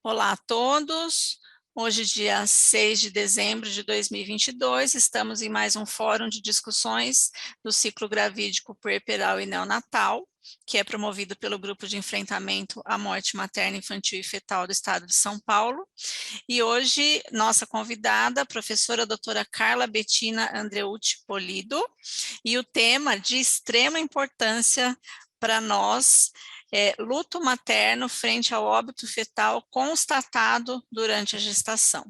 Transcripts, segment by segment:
Olá a todos, hoje dia 6 de dezembro de 2022, estamos em mais um fórum de discussões do ciclo gravídico puerperal e neonatal, que é promovido pelo Grupo de Enfrentamento à Morte Materna, Infantil e Fetal do Estado de São Paulo. E hoje, nossa convidada, a professora doutora Carla Bettina Andreucci Polido, e o tema de extrema importância para nós luto materno frente ao óbito fetal constatado durante a gestação.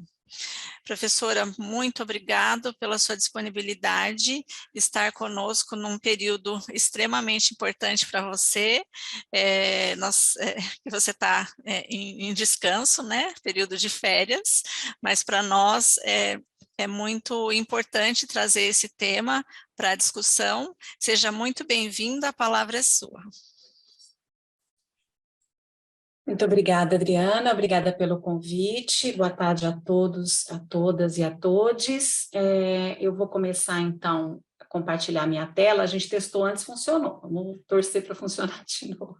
Professora, muito obrigado pela sua disponibilidade, estar conosco num período extremamente importante para você, que você está em descanso, né, período de férias, mas para nós é muito importante trazer esse tema para a discussão. Seja muito bem-vinda, a palavra é sua. Muito obrigada, Adriana, obrigada pelo convite, boa tarde a todos, a todas e a todes. Eu vou começar, então, a compartilhar minha tela. A gente testou antes, funcionou, vamos torcer para funcionar de novo.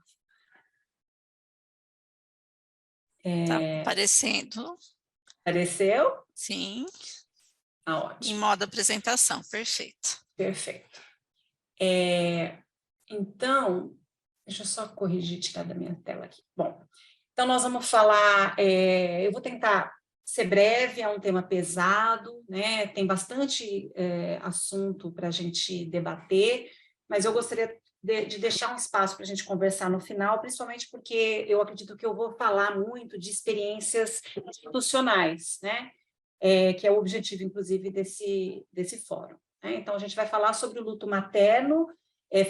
Está aparecendo. Apareceu? Sim. Ótimo. Em modo apresentação, perfeito. Perfeito. Então, deixa eu só corrigir, tirar da minha tela aqui. Bom, então nós vamos falar, eu vou tentar ser breve, é um tema pesado, né? Tem bastante assunto para a gente debater, mas eu gostaria de deixar um espaço para a gente conversar no final, principalmente porque eu acredito que eu vou falar muito de experiências institucionais, né? Que é o objetivo, inclusive, desse fórum, né? Então, a gente vai falar sobre o luto materno,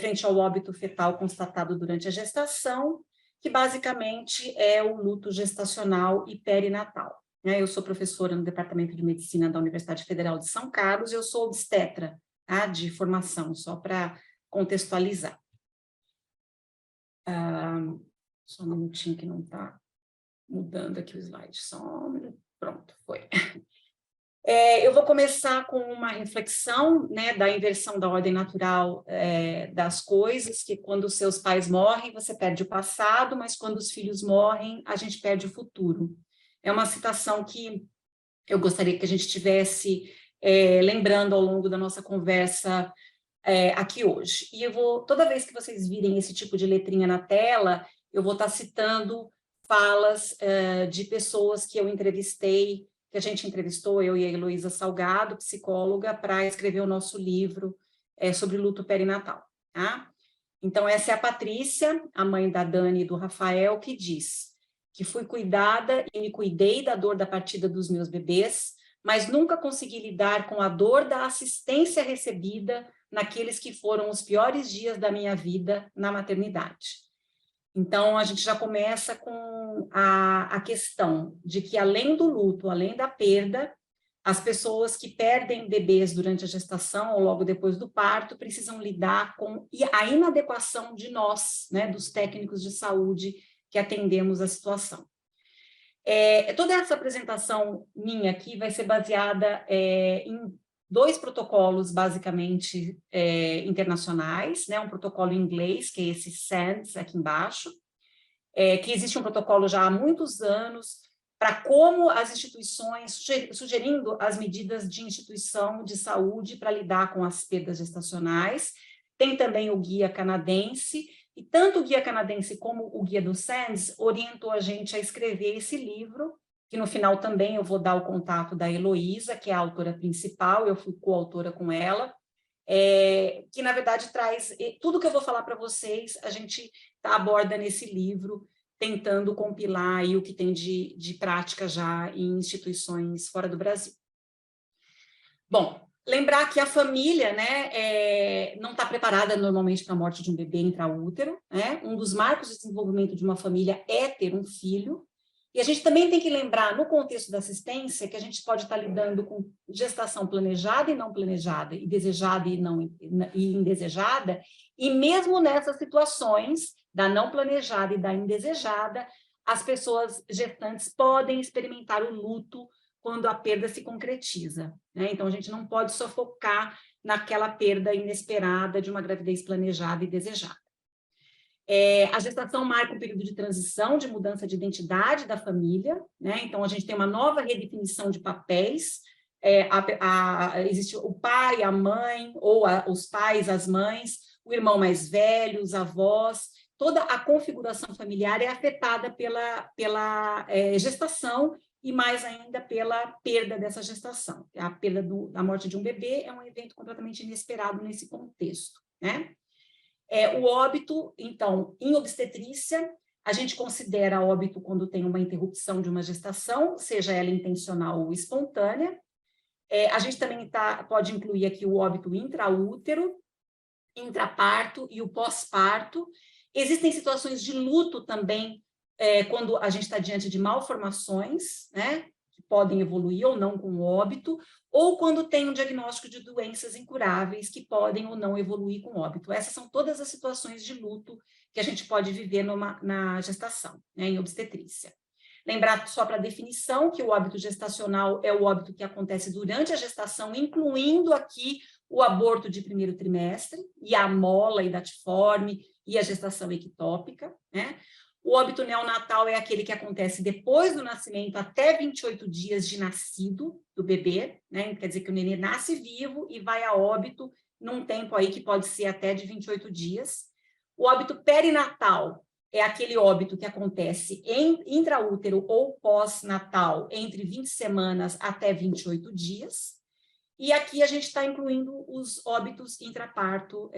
frente ao óbito fetal constatado durante a gestação, que basicamente é o luto gestacional e perinatal. Eu sou professora no Departamento de Medicina da Universidade Federal de São Carlos, e eu sou obstetra, tá, de formação, só para contextualizar. Só um minutinho que não está mudando aqui o slide, só um minuto. Pronto, foi. Eu vou começar com uma reflexão, né, da inversão da ordem natural das coisas, que quando os seus pais morrem, você perde o passado, mas quando os filhos morrem, a gente perde o futuro. É uma citação que eu gostaria que a gente estivesse lembrando ao longo da nossa conversa aqui hoje. E eu vou, toda vez que vocês virem esse tipo de letrinha na tela, eu vou estar citando falas de pessoas que eu entrevistei, que a gente entrevistou, eu e a Heloísa Salgado, psicóloga, para escrever o nosso livro sobre luto perinatal, tá? Então, essa é a Patrícia, a mãe da Dani e do Rafael, que diz que fui cuidada e me cuidei da dor da partida dos meus bebês, mas nunca consegui lidar com a dor da assistência recebida naqueles que foram os piores dias da minha vida na maternidade. Então, a gente já começa com a questão de que, além do luto, além da perda, as pessoas que perdem bebês durante a gestação ou logo depois do parto precisam lidar com a inadequação de nós, né, dos técnicos de saúde que atendemos a situação. Toda essa apresentação minha aqui vai ser baseada em dois protocolos, basicamente, internacionais, né? Um protocolo em inglês, que é esse SANDS, aqui embaixo, que existe um protocolo já há muitos anos para como as instituições, sugerindo as medidas de instituição de saúde para lidar com as perdas gestacionais. Tem também o guia canadense, e tanto o guia canadense como o guia do SANDS orientou a gente a escrever esse livro, que no final também eu vou dar o contato da Heloísa, que é a autora principal, eu fui coautora com ela, que na verdade traz tudo que eu vou falar para vocês, a gente aborda nesse livro, tentando compilar aí o que tem de prática já em instituições fora do Brasil. Bom, lembrar que a família, né, não está preparada normalmente para a morte de um bebê intraútero, né? Um dos marcos de desenvolvimento de uma família é ter um filho, e a gente também tem que lembrar, no contexto da assistência, que a gente pode estar lidando com gestação planejada e não planejada, e desejada e indesejada, e mesmo nessas situações da não planejada e da indesejada, as pessoas gestantes podem experimentar o luto quando a perda se concretiza, né? Então, a gente não pode só focar naquela perda inesperada de uma gravidez planejada e desejada. A gestação marca um período de transição, de mudança de identidade da família, né? Então, a gente tem uma nova redefinição de papéis. Existe o pai, a mãe, ou os pais, as mães, o irmão mais velho, os avós. Toda a configuração familiar é afetada pela gestação e, mais ainda, pela perda dessa gestação. A perda da morte de um bebê é um evento completamente inesperado nesse contexto, né? O óbito, então, em obstetrícia, a gente considera óbito quando tem uma interrupção de uma gestação, seja ela intencional ou espontânea. A gente também pode incluir aqui o óbito intraútero, intraparto e o pós-parto. Existem situações de luto também, quando a gente está diante de malformações, né, que podem evoluir ou não com o óbito, ou quando tem um diagnóstico de doenças incuráveis que podem ou não evoluir com o óbito. Essas são todas as situações de luto que a gente pode viver na gestação, né, em obstetrícia. Lembrar só para a definição que o óbito gestacional é o óbito que acontece durante a gestação, incluindo aqui o aborto de primeiro trimestre, e a mola idatiforme, e a gestação ectópica, né? O óbito neonatal é aquele que acontece depois do nascimento, até 28 dias de nascido do bebê, né? Quer dizer que o nenê nasce vivo e vai a óbito num tempo aí que pode ser até de 28 dias. O óbito perinatal é aquele óbito que acontece em intraútero ou pós-natal, entre 20 semanas até 28 dias. E aqui a gente está incluindo os óbitos intraparto,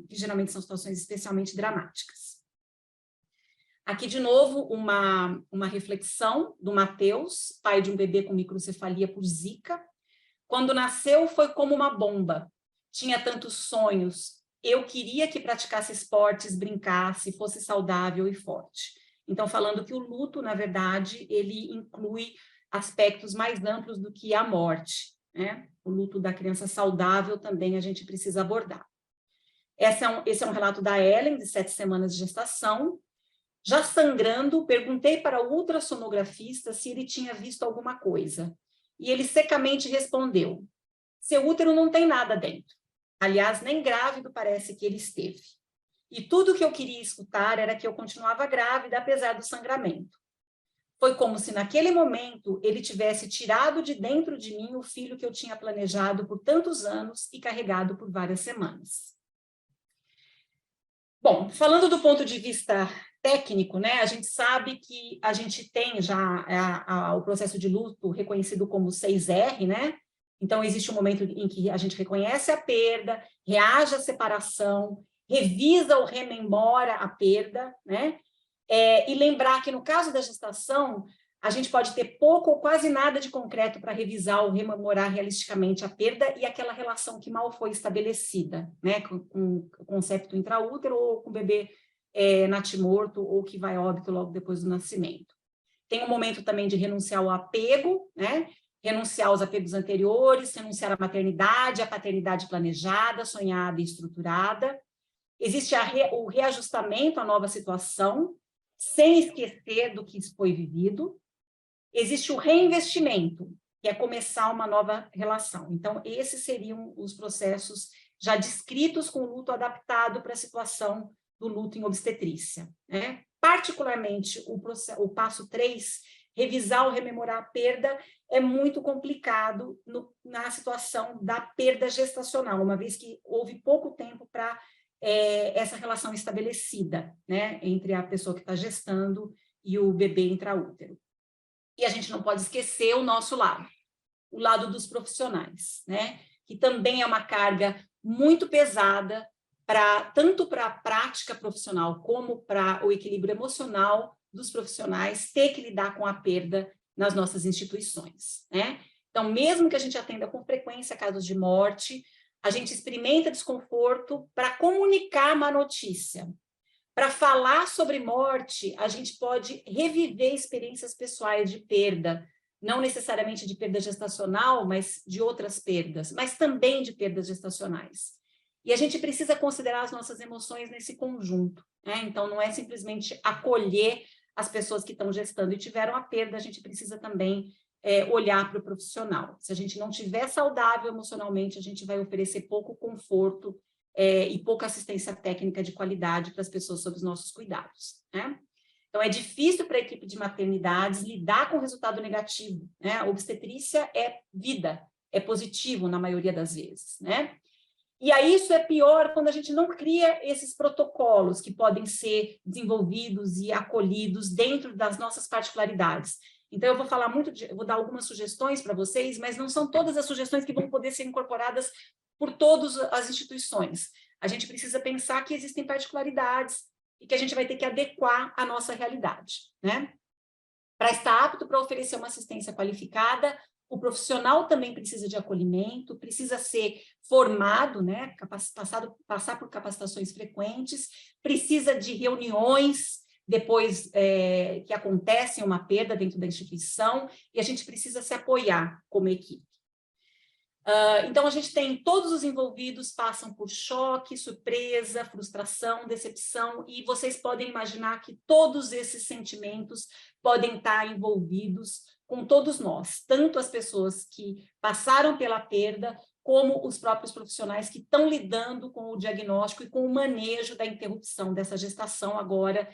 que geralmente são situações especialmente dramáticas. Aqui, de novo, uma reflexão do Mateus, pai de um bebê com microcefalia por Zika. Quando nasceu, foi como uma bomba. Tinha tantos sonhos. Eu queria que praticasse esportes, brincasse, fosse saudável e forte. Então, falando que o luto, na verdade, ele inclui aspectos mais amplos do que a morte, né? O luto da criança saudável também a gente precisa abordar. Esse é um relato da Ellen, de 7 semanas de gestação. Já sangrando, perguntei para o ultrassonografista se ele tinha visto alguma coisa. E ele secamente respondeu: seu útero não tem nada dentro. Aliás, nem grávido parece que ele esteve. E tudo que eu queria escutar era que eu continuava grávida, apesar do sangramento. Foi como se naquele momento ele tivesse tirado de dentro de mim o filho que eu tinha planejado por tantos anos e carregado por várias semanas. Bom, falando do ponto de vista técnico, né, a gente sabe que a gente tem já o processo de luto reconhecido como 6R, né? Então, existe um momento em que a gente reconhece a perda, reage à separação, revisa ou rememora a perda, né? E lembrar que, no caso da gestação, a gente pode ter pouco ou quase nada de concreto para revisar ou rememorar realisticamente a perda e aquela relação que mal foi estabelecida, né? Com o septo intraútero ou com o bebê natimorto ou que vai a óbito logo depois do nascimento. Tem um momento também de renunciar ao apego, né? Renunciar aos apegos anteriores, renunciar à maternidade, à paternidade planejada, sonhada e estruturada. Existe o reajustamento à nova situação, sem esquecer do que foi vivido. Existe o reinvestimento, que é começar uma nova relação. Então, esses seriam os processos já descritos com o luto adaptado para a situação do luto em obstetrícia, né? Particularmente, o passo 3, revisar ou rememorar a perda, é muito complicado na situação da perda gestacional, uma vez que houve pouco tempo para essa relação estabelecida, né, entre a pessoa que está gestando e o bebê intraútero. E a gente não pode esquecer o nosso lado, o lado dos profissionais, né, que também é uma carga muito pesada, tanto para a prática profissional como para o equilíbrio emocional dos profissionais, ter que lidar com a perda nas nossas instituições, né? Então, mesmo que a gente atenda com frequência casos de morte, a gente experimenta desconforto para comunicar a má notícia. Para falar sobre morte, a gente pode reviver experiências pessoais de perda, não necessariamente de perda gestacional, mas de outras perdas, mas também de perdas gestacionais. E a gente precisa considerar as nossas emoções nesse conjunto, né? Então, não é simplesmente acolher as pessoas que estão gestando e tiveram a perda, a gente precisa também olhar para o profissional. Se a gente não estiver saudável emocionalmente, a gente vai oferecer pouco conforto e pouca assistência técnica de qualidade para as pessoas sob os nossos cuidados, né? Então, é difícil para a equipe de maternidades lidar com o resultado negativo, né? A obstetrícia é vida, é positivo na maioria das vezes, né? E aí isso é pior quando a gente não cria esses protocolos que podem ser desenvolvidos e acolhidos dentro das nossas particularidades. Então, eu vou falar vou dar algumas sugestões para vocês, mas não são todas as sugestões que vão poder ser incorporadas por todas as instituições. A gente precisa pensar que existem particularidades e que a gente vai ter que adequar à nossa realidade, né? Para estar apto para oferecer uma assistência qualificada, o profissional também precisa de acolhimento, precisa ser formado, né? Passar por capacitações frequentes, precisa de reuniões depois que acontecem uma perda dentro da instituição, e a gente precisa se apoiar como equipe. Então, a gente tem todos os envolvidos passam por choque, surpresa, frustração, decepção, e vocês podem imaginar que todos esses sentimentos podem estar envolvidos com todos nós, tanto as pessoas que passaram pela perda, como os próprios profissionais que estão lidando com o diagnóstico e com o manejo da interrupção dessa gestação agora,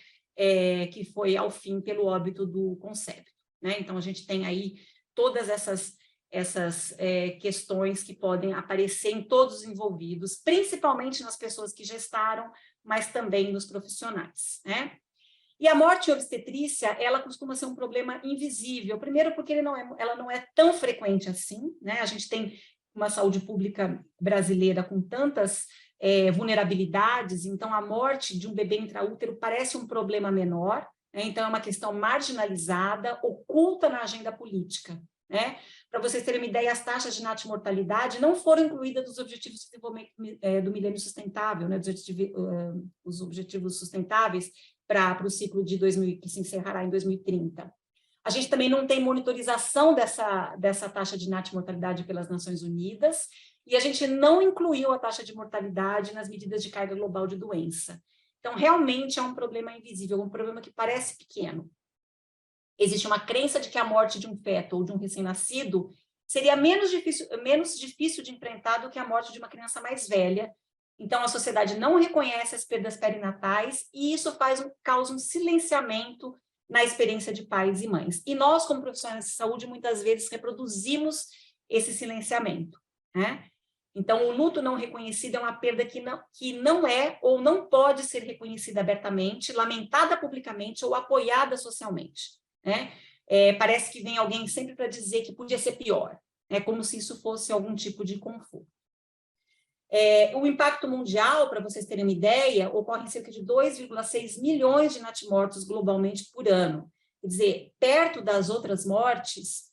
que foi ao fim pelo óbito do concépito, né? Então, a gente tem aí todas essas questões que podem aparecer em todos os envolvidos, principalmente nas pessoas que gestaram, mas também nos profissionais, né? E a morte em obstetrícia, ela costuma ser um problema invisível, primeiro porque ela não é tão frequente assim, né? A gente tem uma saúde pública brasileira com tantas vulnerabilidades, então a morte de um bebê intraútero parece um problema menor, né? Então é uma questão marginalizada, oculta na agenda política, né? Para vocês terem uma ideia, as taxas de natimortalidade não foram incluídas nos Objetivos de Desenvolvimento do Milênio Sustentável, né? Os Objetivos Sustentáveis para o ciclo de 2000, que se encerrará em 2030. A gente também não tem monitorização dessa taxa de natimortalidade pelas Nações Unidas, e a gente não incluiu a taxa de mortalidade nas medidas de carga global de doença. Então, realmente é um problema invisível, um problema que parece pequeno. Existe uma crença de que a morte de um feto ou de um recém-nascido seria menos difícil de enfrentar do que a morte de uma criança mais velha. Então, a sociedade não reconhece as perdas perinatais e isso causa um silenciamento na experiência de pais e mães. E nós, como profissionais de saúde, muitas vezes reproduzimos esse silenciamento, né? Então, o luto não reconhecido é uma perda que não é ou não pode ser reconhecida abertamente, lamentada publicamente ou apoiada socialmente, né? Parece que vem alguém sempre para dizer que podia ser pior, né? Como se isso fosse algum tipo de conforto. O impacto mundial, para vocês terem uma ideia, ocorre em cerca de 2,6 milhões de natimortos globalmente por ano. Quer dizer, perto das outras mortes,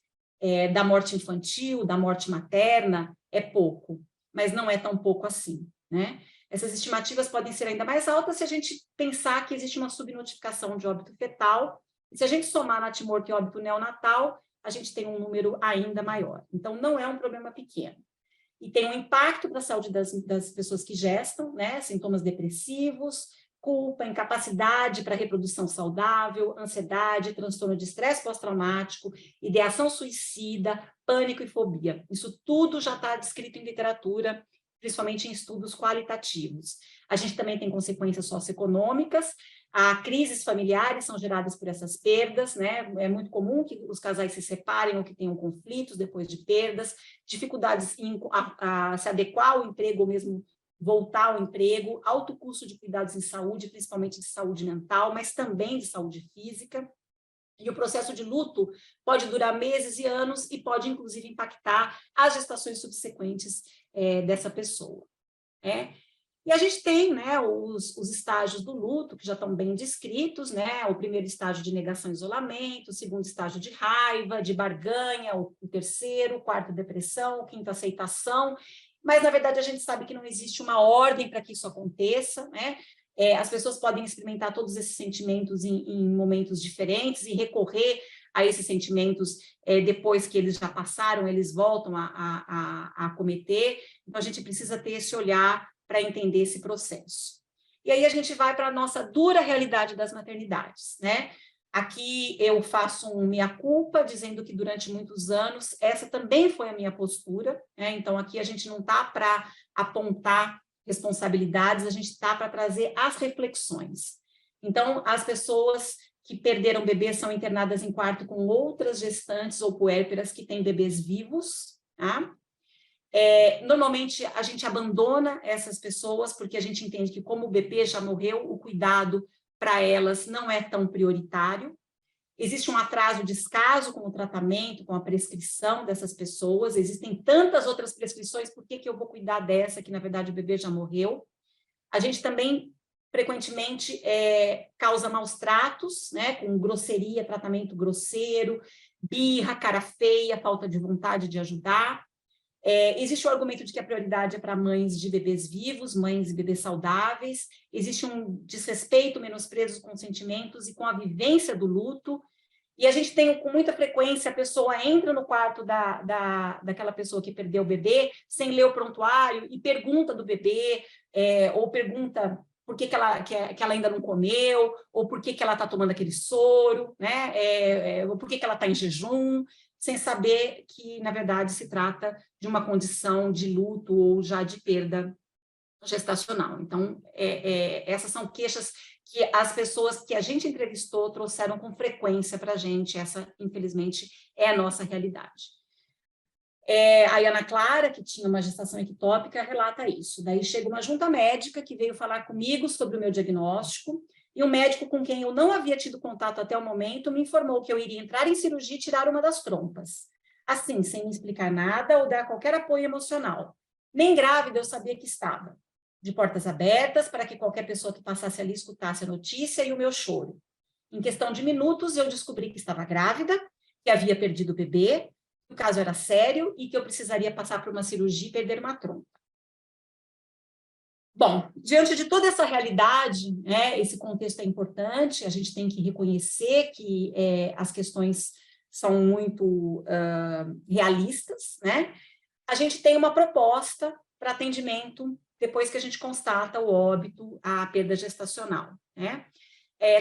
da morte infantil, da morte materna, é pouco, mas não é tão pouco assim, né? Essas estimativas podem ser ainda mais altas se a gente pensar que existe uma subnotificação de óbito fetal, e se a gente somar natimorto e óbito neonatal, a gente tem um número ainda maior. Então, não é um problema pequeno. E tem um impacto para a saúde das pessoas que gestam, né? Sintomas depressivos, culpa, incapacidade para reprodução saudável, ansiedade, transtorno de estresse pós-traumático, ideação suicida, pânico e fobia. Isso tudo já está descrito em literatura, principalmente em estudos qualitativos. A gente também tem consequências socioeconômicas, crises familiares são geradas por essas perdas, né? É muito comum que os casais se separem ou que tenham conflitos depois de perdas, dificuldades em se adequar ao emprego ou mesmo voltar ao emprego, alto custo de cuidados em saúde, principalmente de saúde mental, mas também de saúde física. E o processo de luto pode durar meses e anos e pode, inclusive, impactar as gestações subsequentes dessa pessoa. E a gente tem, né, os estágios do luto, que já estão bem descritos, né? O primeiro estágio de negação e isolamento, o segundo estágio de raiva, de barganha, o terceiro, o quarto, depressão, o quinto, aceitação. Mas, na verdade, a gente sabe que não existe uma ordem para que isso aconteça, né? As pessoas podem experimentar todos esses sentimentos em momentos diferentes e recorrer a esses sentimentos depois que eles já passaram, eles voltam a acometer. Então, a gente precisa ter esse olhar para entender esse processo. E aí a gente vai para a nossa dura realidade das maternidades, né? Aqui eu faço um meia-culpa, dizendo que durante muitos anos essa também foi a minha postura, né? Então aqui a gente não está para apontar responsabilidades, a gente está para trazer as reflexões. Então, as pessoas que perderam bebês são internadas em quarto com outras gestantes ou puérperas que têm bebês vivos, tá? Normalmente, a gente abandona essas pessoas porque a gente entende que, como o bebê já morreu, o cuidado para elas não é tão prioritário. Existe um atraso descaso com o tratamento, com a prescrição dessas pessoas. Existem tantas outras prescrições, por que eu vou cuidar dessa, que na verdade o bebê já morreu? A gente também, frequentemente, causa maus tratos, né, com grosseria, tratamento grosseiro, birra, cara feia, falta de vontade de ajudar. Existe o argumento de que a prioridade é para mães de bebês vivos, mães e bebês saudáveis. Existe um desrespeito, menosprezo com sentimentos e com a vivência do luto. E a gente tem, com muita frequência, a pessoa entra no quarto daquela pessoa que perdeu o bebê, sem ler o prontuário, e pergunta do bebê, ou pergunta por que ela ainda não comeu, ou por que ela está tomando aquele soro, né? Ou por que ela está em jejum, sem saber que, na verdade, se trata de uma condição de luto ou já de perda gestacional. Então, essas são queixas que as pessoas que a gente entrevistou trouxeram com frequência para a gente. Essa, infelizmente, é a nossa realidade. A Ana Clara, que tinha uma gestação ectópica, relata isso. Daí chega uma junta médica que veio falar comigo sobre o meu diagnóstico, e um médico com quem eu não havia tido contato até o momento me informou que eu iria entrar em cirurgia e tirar uma das trompas. Assim, sem me explicar nada ou dar qualquer apoio emocional. Nem grávida eu sabia que estava. De portas abertas para que qualquer pessoa que passasse ali escutasse a notícia e o meu choro. Em questão de minutos, eu descobri que estava grávida, que havia perdido o bebê, que o caso era sério e que eu precisaria passar por uma cirurgia e perder uma trompa. Bom, diante de toda essa realidade, né, esse contexto é importante, a gente tem que reconhecer que as questões são muito realistas, né? A gente tem uma proposta para atendimento depois que a gente constata o óbito, a perda gestacional, né?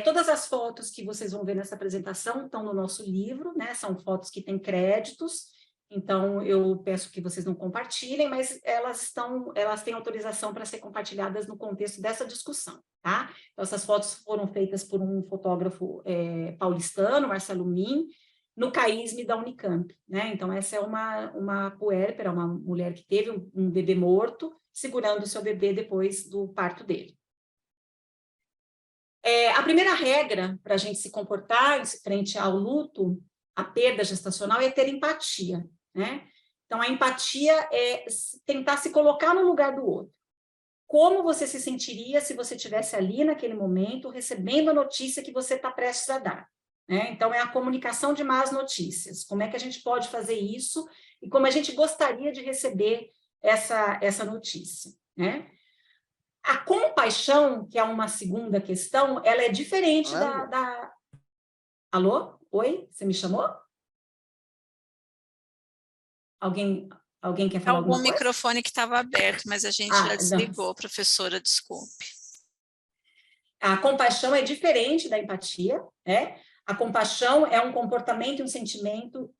Todas as fotos que vocês vão ver nessa apresentação estão no nosso livro, né? São fotos que têm créditos, então eu peço que vocês não compartilhem, mas elas têm autorização para ser compartilhadas no contexto dessa discussão, tá? Então, essas fotos foram feitas por um fotógrafo paulistano, Marcelo Min, no CAISM da Unicamp, né? Então, essa é uma puérpera, uma mulher que teve um bebê morto, segurando o seu bebê depois do parto dele. A primeira regra para a gente se comportar frente ao luto, a perda gestacional, é ter empatia, né? Então, a empatia é tentar se colocar no lugar do outro. Como você se sentiria se você estivesse ali naquele momento, recebendo a notícia que você está prestes a dar? Né? Então, é a comunicação de más notícias. Como é que a gente pode fazer isso e como a gente gostaria de receber essa notícia, né? A compaixão, que é uma segunda questão, ela é diferente da... Alô? Oi? Você me chamou? Alguém quer falar alguma coisa? Algum microfone que estava aberto, mas a gente já desligou, professora, desculpe. A compaixão é diferente da empatia, né? A compaixão é um comportamento e um sentimento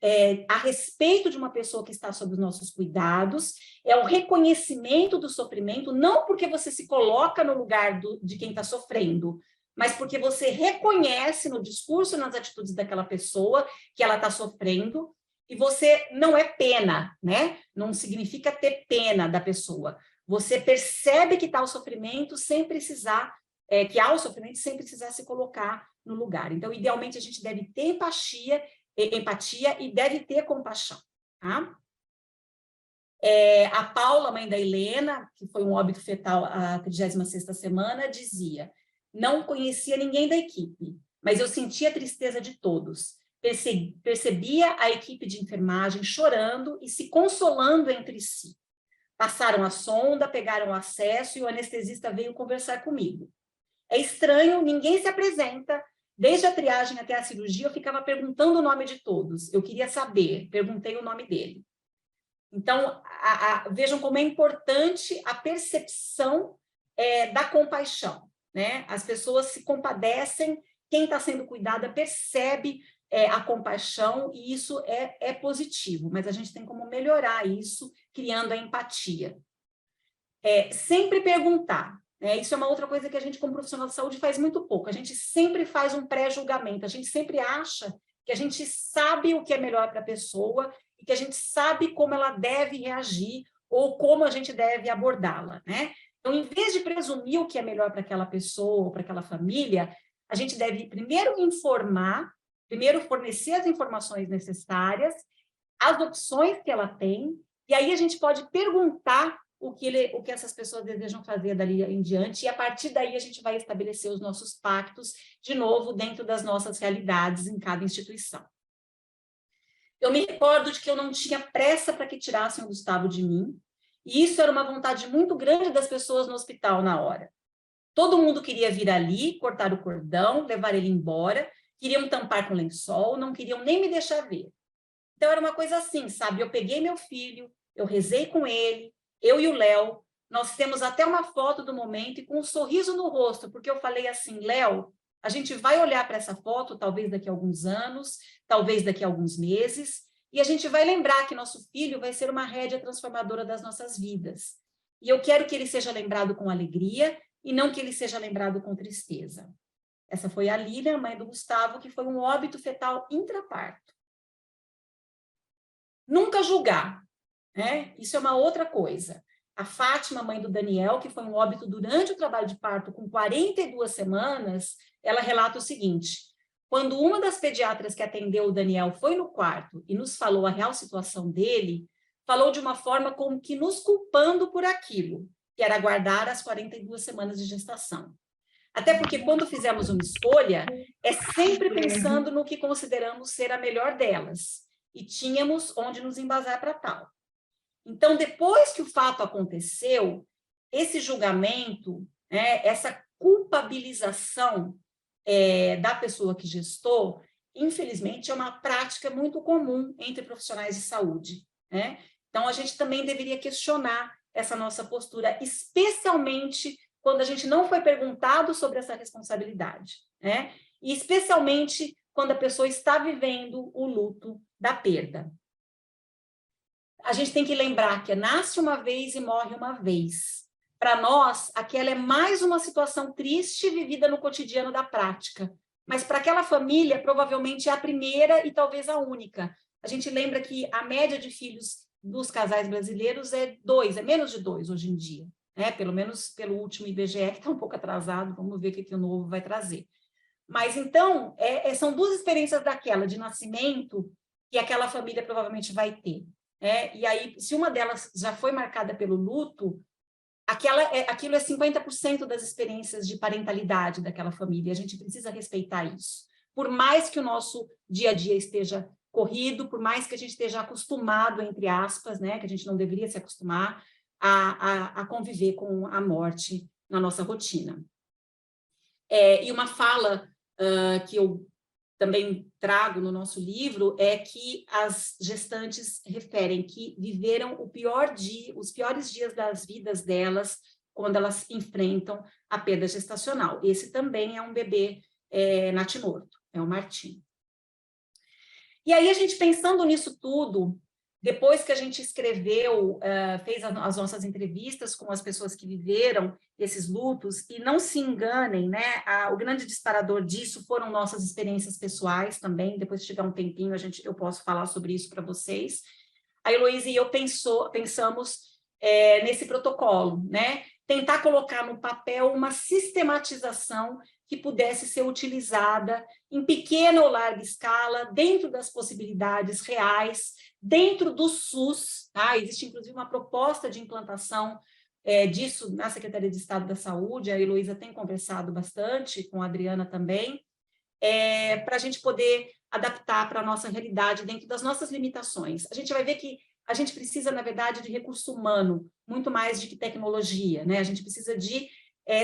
a respeito de uma pessoa que está sob os nossos cuidados, é o reconhecimento do sofrimento, não porque você se coloca no lugar de quem está sofrendo, mas porque você reconhece no discurso e nas atitudes daquela pessoa que ela está sofrendo, e você não é pena, né? Não significa ter pena da pessoa. Você percebe que está o sofrimento sem precisar, que há o sofrimento sem precisar se colocar no lugar. Então, idealmente, a gente deve ter empatia e deve ter compaixão, tá? A Paula, mãe da Helena, que foi um óbito fetal a 36ª semana, dizia: não conhecia ninguém da equipe, mas eu sentia a tristeza de todos. Percebia a equipe de enfermagem chorando e se consolando entre si. Passaram a sonda, pegaram o acesso e o anestesista veio conversar comigo. É estranho, ninguém se apresenta. Desde a triagem até a cirurgia, eu ficava perguntando o nome de todos. Eu queria saber, perguntei o nome dele. Então, vejam como é importante a percepção da compaixão, né? As pessoas se compadecem, quem está sendo cuidada percebe a compaixão, e isso é positivo, mas a gente tem como melhorar isso criando a empatia. sempre perguntar. Isso é uma outra coisa que a gente, como profissional de saúde, faz muito pouco. A gente sempre faz um pré-julgamento, a gente sempre acha que a gente sabe o que é melhor para a pessoa e que a gente sabe como ela deve reagir ou como a gente deve abordá-la, né? Então, em vez de presumir o que é melhor para aquela pessoa ou para aquela família, a gente deve primeiro informar, primeiro fornecer as informações necessárias, as opções que ela tem, e aí a gente pode perguntar o que essas pessoas desejam fazer dali em diante, e a partir daí a gente vai estabelecer os nossos pactos, de novo, dentro das nossas realidades em cada instituição. Eu me recordo de que eu não tinha pressa para que tirassem o Gustavo de mim, e isso era uma vontade muito grande das pessoas no hospital na hora. Todo mundo queria vir ali, cortar o cordão, levar ele embora, queriam tampar com lençol, não queriam nem me deixar ver. Então, era uma coisa assim, sabe? Eu peguei meu filho, eu rezei com ele, eu e o Léo, nós temos até uma foto do momento e com um sorriso no rosto, porque eu falei assim, Léo, a gente vai olhar para essa foto, talvez daqui a alguns anos, talvez daqui a alguns meses, e a gente vai lembrar que nosso filho vai ser uma rédea transformadora das nossas vidas. E eu quero que ele seja lembrado com alegria e não que ele seja lembrado com tristeza. Essa foi a Lília, mãe do Gustavo, que foi um óbito fetal intraparto. Nunca julgar, né? Isso é uma outra coisa. A Fátima, mãe do Daniel, que foi um óbito durante o trabalho de parto com 42 semanas, ela relata o seguinte: quando uma das pediatras que atendeu o Daniel foi no quarto e nos falou a real situação dele, falou de uma forma como que nos culpando por aquilo, que era aguardar as 42 semanas de gestação. Até porque quando fizemos uma escolha, é sempre pensando no que consideramos ser a melhor delas. E tínhamos onde nos embasar para tal. Então, depois que o fato aconteceu, esse julgamento, essa culpabilização da pessoa que gestou, infelizmente, é uma prática muito comum entre profissionais de saúde, né? Então, a gente também deveria questionar essa nossa postura, especialmente quando a gente não foi perguntado sobre essa responsabilidade, né? E especialmente quando a pessoa está vivendo o luto da perda. A gente tem que lembrar que nasce uma vez e morre uma vez. Para nós, aquela é mais uma situação triste vivida no cotidiano da prática. Mas para aquela família, provavelmente é a primeira e talvez a única. A gente lembra que a média de filhos dos casais brasileiros é 2, é menos de 2 hoje em dia. Pelo menos pelo último IBGE, que está um pouco atrasado, vamos ver o que o novo vai trazer. Mas, então, são duas experiências daquela, de nascimento, que aquela família provavelmente vai ter. E aí, se uma delas já foi marcada pelo luto, aquilo é 50% das experiências de parentalidade daquela família, e a gente precisa respeitar isso. Por mais que o nosso dia a dia esteja corrido, por mais que a gente esteja acostumado, entre aspas, que a gente não deveria se acostumar a conviver com a morte na nossa rotina. E uma fala que eu também trago no nosso livro é que as gestantes referem que viveram os piores dias das vidas delas quando elas enfrentam a perda gestacional. Esse também é um bebê natimorto, é o Martim. E aí, a gente pensando nisso tudo, depois que a gente escreveu, fez as nossas entrevistas com as pessoas que viveram esses lutos, e não se enganem, o grande disparador disso foram nossas experiências pessoais também, depois de chegar um tempinho eu posso falar sobre isso para vocês. A Heloísa e eu pensamos nesse protocolo, tentar colocar no papel uma sistematização que pudesse ser utilizada em pequena ou larga escala, dentro das possibilidades reais, dentro do SUS, existe inclusive uma proposta de implantação disso na Secretaria de Estado da Saúde, a Heloísa tem conversado bastante com a Adriana também, para a gente poder adaptar para a nossa realidade dentro das nossas limitações. A gente vai ver que a gente precisa, na verdade, de recurso humano, muito mais de que tecnologia, A gente precisa de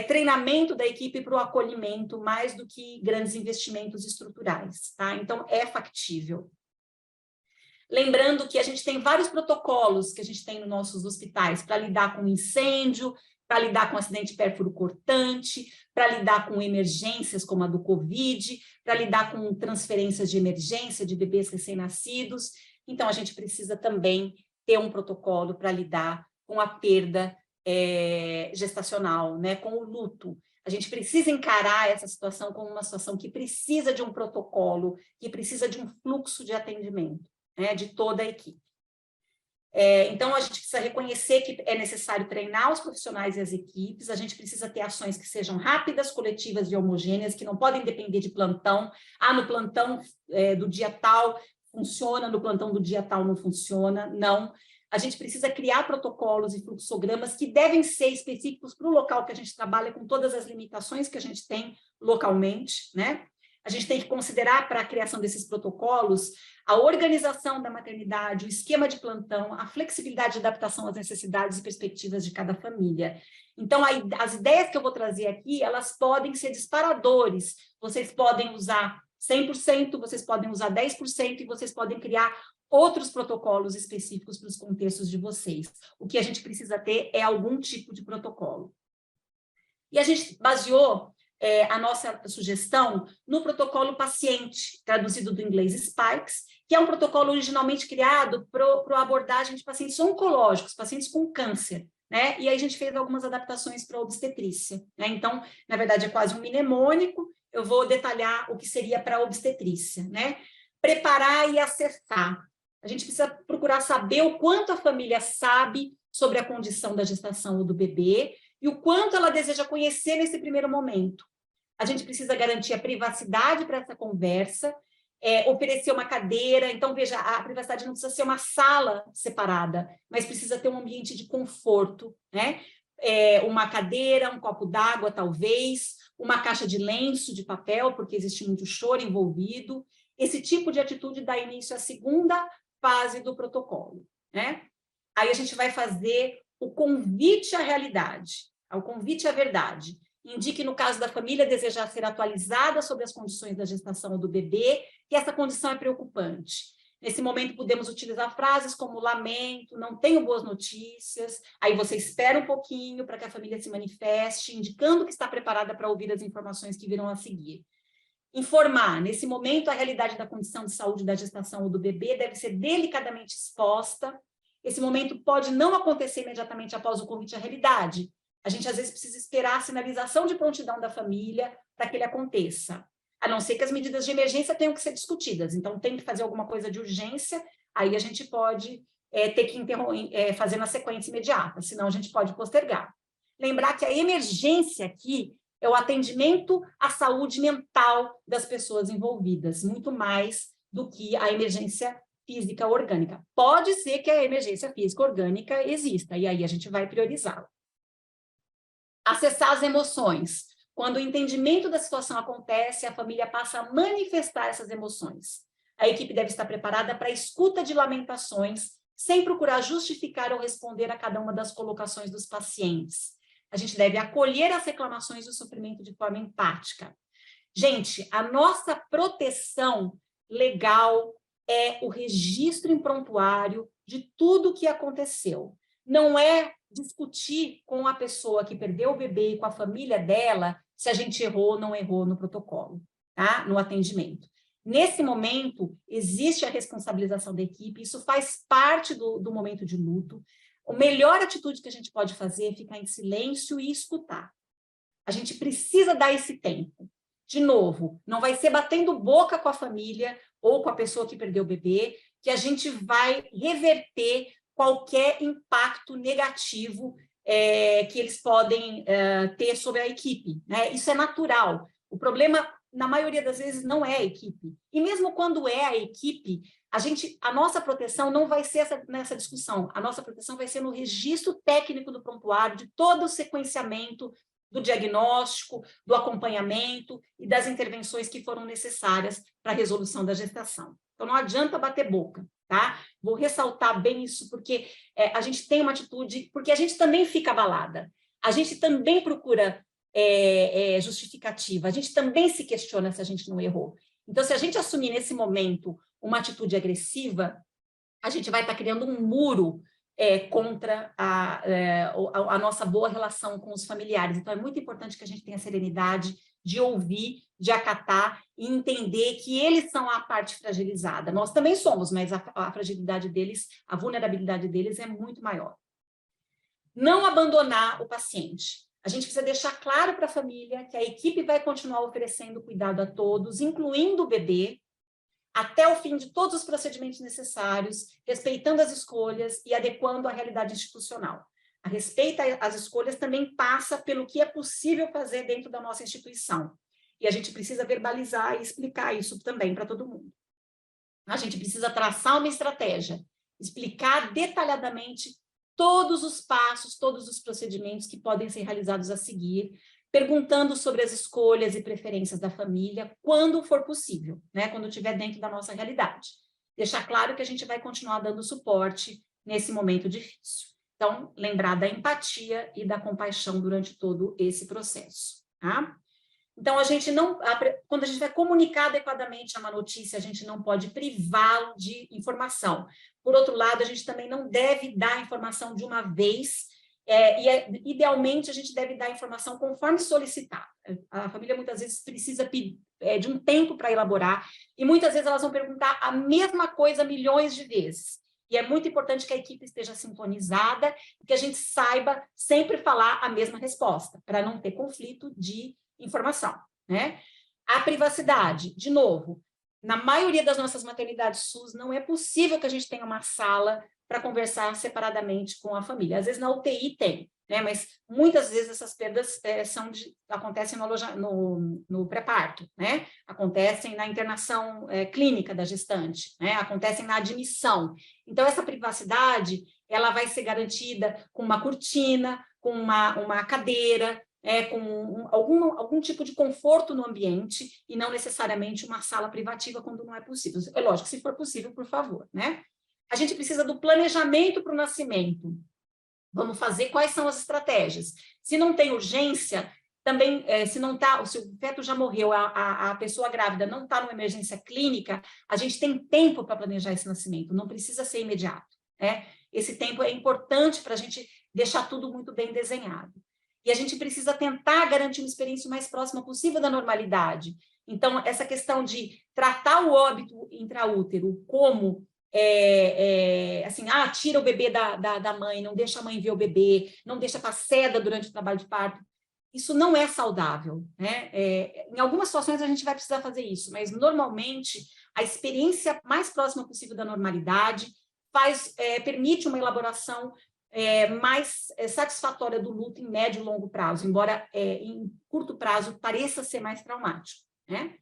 treinamento da equipe para o acolhimento, mais do que grandes investimentos estruturais, Então, é factível. Lembrando que a gente tem vários protocolos que a gente tem nos nossos hospitais para lidar com incêndio, para lidar com acidente pérfuro-cortante, para lidar com emergências como a do Covid, para lidar com transferências de emergência de bebês recém-nascidos. Então, a gente precisa também ter um protocolo para lidar com a perda gestacional, né, com o luto. A gente precisa encarar essa situação como uma situação que precisa de um protocolo, que precisa de um fluxo de atendimento, né, de toda a equipe. Então, a gente precisa reconhecer que é necessário treinar os profissionais e as equipes, a gente precisa ter ações que sejam rápidas, coletivas e homogêneas, que não podem depender de plantão. No plantão do dia tal funciona, no plantão do dia tal não funciona, não. A gente precisa criar protocolos e fluxogramas que devem ser específicos para o local que a gente trabalha, com todas as limitações que a gente tem localmente, né? A gente tem que considerar, para a criação desses protocolos, a organização da maternidade, o esquema de plantão, a flexibilidade de adaptação às necessidades e perspectivas de cada família. Então, as ideias que eu vou trazer aqui, elas podem ser disparadores. Vocês podem usar 100%, vocês podem usar 10% e vocês podem criar outros protocolos específicos para os contextos de vocês. O que a gente precisa ter é algum tipo de protocolo. E a gente baseou a nossa sugestão no protocolo paciente, traduzido do inglês SPIKES, que é um protocolo originalmente criado para a abordagem de pacientes oncológicos, pacientes com câncer, né? E aí a gente fez algumas adaptações para a obstetrícia, né? Então, na verdade, é quase um mnemônico. Eu vou detalhar o que seria para a obstetrícia, né? Preparar e acessar. A gente precisa procurar saber o quanto a família sabe sobre a condição da gestação ou do bebê e o quanto ela deseja conhecer nesse primeiro momento. A gente precisa garantir a privacidade para essa conversa, oferecer uma cadeira. Então, veja, a privacidade não precisa ser uma sala separada, mas precisa ter um ambiente de conforto, né? Uma cadeira, um copo d'água, talvez, uma caixa de lenço de papel, porque existe muito choro envolvido. Esse tipo de atitude dá início à segunda fase do protocolo, né? Aí a gente vai fazer o convite à realidade, ao convite à verdade. Indique, no caso da família, desejar ser atualizada sobre as condições da gestação ou do bebê, que essa condição é preocupante. Nesse momento, podemos utilizar frases como lamento, não tenho boas notícias. Aí você espera um pouquinho para que a família se manifeste, indicando que está preparada para ouvir as informações que virão a seguir. Informar, nesse momento, a realidade da condição de saúde da gestação ou do bebê deve ser delicadamente exposta. Esse momento pode não acontecer imediatamente após o convite à realidade. A gente, às vezes, precisa esperar a sinalização de prontidão da família para que ele aconteça. A não ser que as medidas de emergência tenham que ser discutidas. Então, tem que fazer alguma coisa de urgência, aí a gente pode ter que fazer na sequência imediata, senão a gente pode postergar. Lembrar que a emergência aqui é o atendimento à saúde mental das pessoas envolvidas, muito mais do que a emergência física orgânica. Pode ser que a emergência física orgânica exista, e aí a gente vai priorizá-la. Acessar as emoções. Quando o entendimento da situação acontece, a família passa a manifestar essas emoções. A equipe deve estar preparada para a escuta de lamentações, sem procurar justificar ou responder a cada uma das colocações dos pacientes. A gente deve acolher as reclamações do sofrimento de forma empática. Gente, a nossa proteção legal é o registro em prontuário de tudo o que aconteceu. Não é discutir com a pessoa que perdeu o bebê e com a família dela se a gente errou ou não errou no protocolo, tá? No atendimento. Nesse momento, existe a responsabilização da equipe, isso faz parte do momento de luto. A melhor atitude que a gente pode fazer é ficar em silêncio e escutar. A gente precisa dar esse tempo. De novo, não vai ser batendo boca com a família ou com a pessoa que perdeu o bebê que a gente vai reverter qualquer impacto negativo que eles podem ter sobre a equipe, né? Isso é natural. O problema, na maioria das vezes, não é a equipe. E mesmo quando é a equipe, a nossa proteção não vai ser nessa discussão. A nossa proteção vai ser no registro técnico do prontuário, de todo o sequenciamento do diagnóstico, do acompanhamento e das intervenções que foram necessárias para a resolução da gestação. Então, não adianta bater boca, tá? Vou ressaltar bem isso, porque a gente tem uma atitude, porque a gente também fica abalada, a gente também procura justificativa, a gente também se questiona se a gente não errou. Então, se a gente assumir nesse momento uma atitude agressiva, a gente vai estar criando um muro contra a nossa boa relação com os familiares. Então, é muito importante que a gente tenha serenidade de ouvir, de acatar e entender que eles são a parte fragilizada. Nós também somos, mas a fragilidade deles, a vulnerabilidade deles é muito maior. Não abandonar o paciente. A gente precisa deixar claro para a família que a equipe vai continuar oferecendo cuidado a todos, incluindo o bebê, até o fim de todos os procedimentos necessários, respeitando as escolhas e adequando à realidade institucional. A respeito às escolhas também passa pelo que é possível fazer dentro da nossa instituição. E a gente precisa verbalizar e explicar isso também para todo mundo. A gente precisa traçar uma estratégia, explicar detalhadamente todos os passos, todos os procedimentos que podem ser realizados a seguir, perguntando sobre as escolhas e preferências da família, quando for possível, né? Quando estiver dentro da nossa realidade. Deixar claro que a gente vai continuar dando suporte nesse momento difícil. Então, lembrar da empatia e da compaixão durante todo esse processo, tá? Então, a gente não, quando a gente vai comunicar adequadamente a uma notícia, a gente não pode privá-lo de informação. Por outro lado, a gente também não deve dar informação de uma vez, idealmente a gente deve dar informação conforme solicitado. A família muitas vezes precisa de um tempo para elaborar, e muitas vezes elas vão perguntar a mesma coisa milhões de vezes. E é muito importante que a equipe esteja sintonizada e que a gente saiba sempre falar a mesma resposta, para não ter conflito de informação, né? A privacidade, de novo, na maioria das nossas maternidades SUS, não é possível que a gente tenha uma sala para conversar separadamente com a família. Às vezes na UTI tem, né? Mas muitas vezes essas perdas acontecem no pré-parto, né? Acontecem na internação clínica da gestante, né? Acontecem na admissão. Então, essa privacidade, ela vai ser garantida com uma cortina, com uma cadeira, com algum tipo de conforto no ambiente e não necessariamente uma sala privativa quando não é possível. É lógico, se for possível, por favor, né? A gente precisa do planejamento para o nascimento. Vamos fazer quais são as estratégias. Se não tem urgência, também, se o feto já morreu, a pessoa grávida não está numa emergência clínica, a gente tem tempo para planejar esse nascimento, não precisa ser imediato, né? Esse tempo é importante para a gente deixar tudo muito bem desenhado. E a gente precisa tentar garantir uma experiência o mais próxima possível da normalidade. Então, essa questão de tratar o óbito intraútero como tira o bebê da mãe, não deixa a mãe ver o bebê, não deixa para seda durante o trabalho de parto, isso não é saudável, né? Em algumas situações a gente vai precisar fazer isso, mas normalmente a experiência mais próxima possível da normalidade permite uma elaboração mais satisfatória do luto em médio e longo prazo, embora em curto prazo pareça ser mais traumático, né?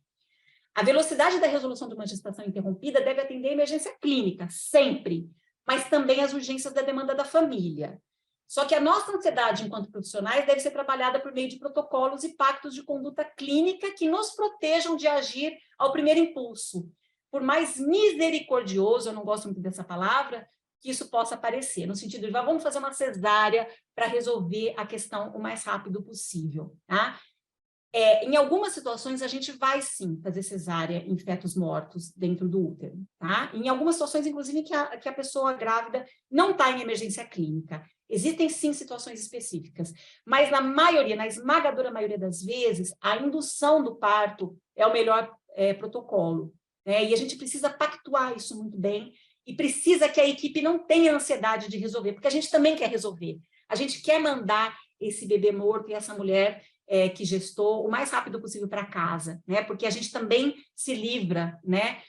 A velocidade da resolução de uma gestação interrompida deve atender a emergência clínica, sempre, mas também as urgências da demanda da família. Só que a nossa ansiedade enquanto profissionais deve ser trabalhada por meio de protocolos e pactos de conduta clínica que nos protejam de agir ao primeiro impulso. Por mais misericordioso, eu não gosto muito dessa palavra, que isso possa parecer, no sentido de vamos fazer uma cesárea para resolver a questão o mais rápido possível, tá? Em algumas situações, a gente vai, sim, fazer cesárea em fetos mortos dentro do útero, tá? Em algumas situações, inclusive, que a pessoa grávida não está em emergência clínica. Existem, sim, situações específicas, mas na esmagadora maioria das vezes, a indução do parto é o melhor protocolo, né? E a gente precisa pactuar isso muito bem e precisa que a equipe não tenha ansiedade de resolver, porque a gente também quer resolver. A gente quer mandar esse bebê morto e essa mulher que gestou o mais rápido possível para casa, né? Porque a gente também se livra, né?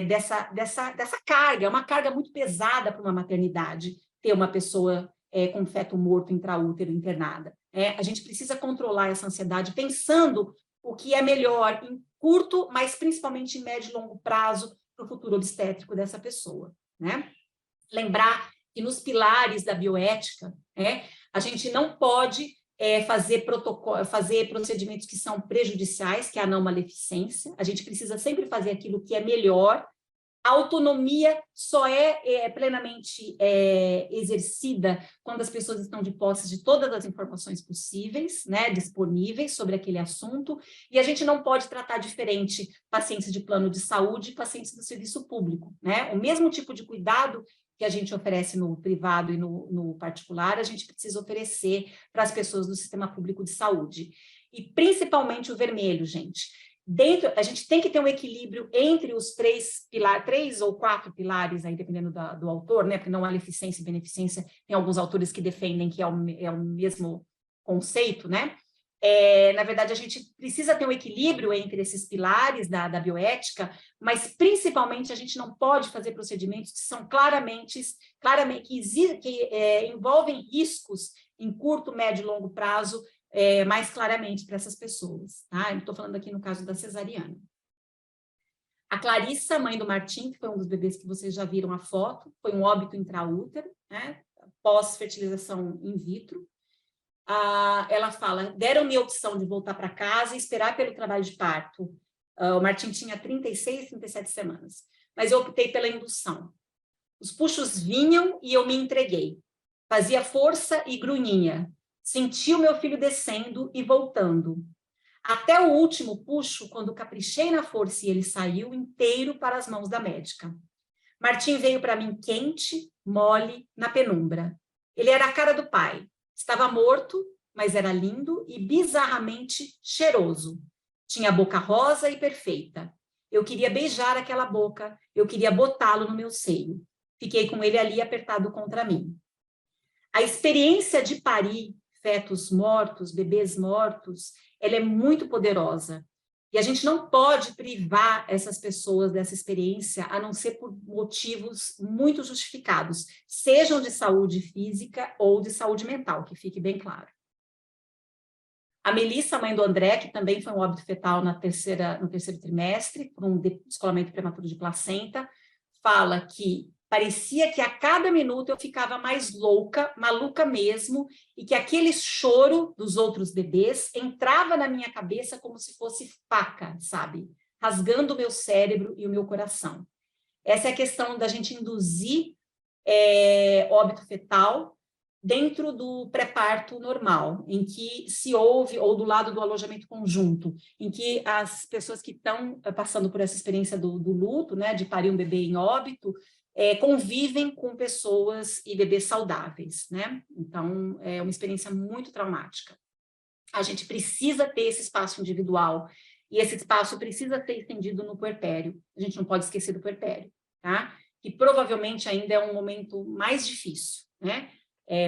Dessa carga, é uma carga muito pesada para uma maternidade ter uma pessoa com feto morto intraútero internada. A gente precisa controlar essa ansiedade pensando o que é melhor em curto, mas principalmente em médio e longo prazo para o futuro obstétrico dessa pessoa, né? Lembrar que nos pilares da bioética, a gente não pode fazer procedimentos que são prejudiciais, que é a não maleficência. A gente precisa sempre fazer aquilo que é melhor. A autonomia só é plenamente exercida quando as pessoas estão de posse de todas as informações possíveis, né, disponíveis sobre aquele assunto, e a gente não pode tratar diferente pacientes de plano de saúde e pacientes do serviço público, né? O mesmo tipo de cuidado que a gente oferece no privado e no particular, a gente precisa oferecer para as pessoas do sistema público de saúde. E principalmente o vermelho, gente. A gente tem que ter um equilíbrio entre os três ou quatro pilares, aí, dependendo do autor, né? Porque não há eficiência e beneficência, tem alguns autores que defendem que é o mesmo conceito, né? Na verdade, a gente precisa ter um equilíbrio entre esses pilares da bioética, mas principalmente a gente não pode fazer procedimentos que são claramente que envolvem riscos em curto, médio e longo prazo, mais claramente para essas pessoas. Tá? Eu estou falando aqui no caso da cesariana. A Clarissa, mãe do Martim, que foi um dos bebês que vocês já viram a foto, foi um óbito intraútero, né? Pós-fertilização in vitro. Ela fala, deram-me a opção de voltar para casa e esperar pelo trabalho de parto. O Martim tinha 36, 37 semanas, mas eu optei pela indução. Os puxos vinham e eu me entreguei. Fazia força e grunhinha. Senti o meu filho descendo e voltando. Até o último puxo, quando caprichei na força e ele saiu inteiro para as mãos da médica. Martim veio para mim quente, mole, na penumbra. Ele era a cara do pai. Estava morto, mas era lindo e bizarramente cheiroso. Tinha a boca rosa e perfeita. Eu queria beijar aquela boca, eu queria botá-lo no meu seio. Fiquei com ele ali apertado contra mim. A experiência de parir fetos mortos, bebês mortos, ela é muito poderosa. E a gente não pode privar essas pessoas dessa experiência, a não ser por motivos muito justificados, sejam de saúde física ou de saúde mental, que fique bem claro. A Melissa, mãe do André, que também foi um óbito fetal no terceiro trimestre, por um descolamento prematuro de placenta, fala que parecia que a cada minuto eu ficava mais louca, maluca mesmo, e que aquele choro dos outros bebês entrava na minha cabeça como se fosse faca, sabe? Rasgando o meu cérebro e o meu coração. Essa é a questão da gente induzir óbito fetal dentro do pré-parto normal, em que se ouve, ou do lado do alojamento conjunto, em que as pessoas que estão passando por essa experiência do luto, né, de parir um bebê em óbito, convivem com pessoas e bebês saudáveis, né? Então, é uma experiência muito traumática. A gente precisa ter esse espaço individual, e esse espaço precisa ser estendido no puerpério. A gente não pode esquecer do puerpério, tá? Que provavelmente ainda é um momento mais difícil, né?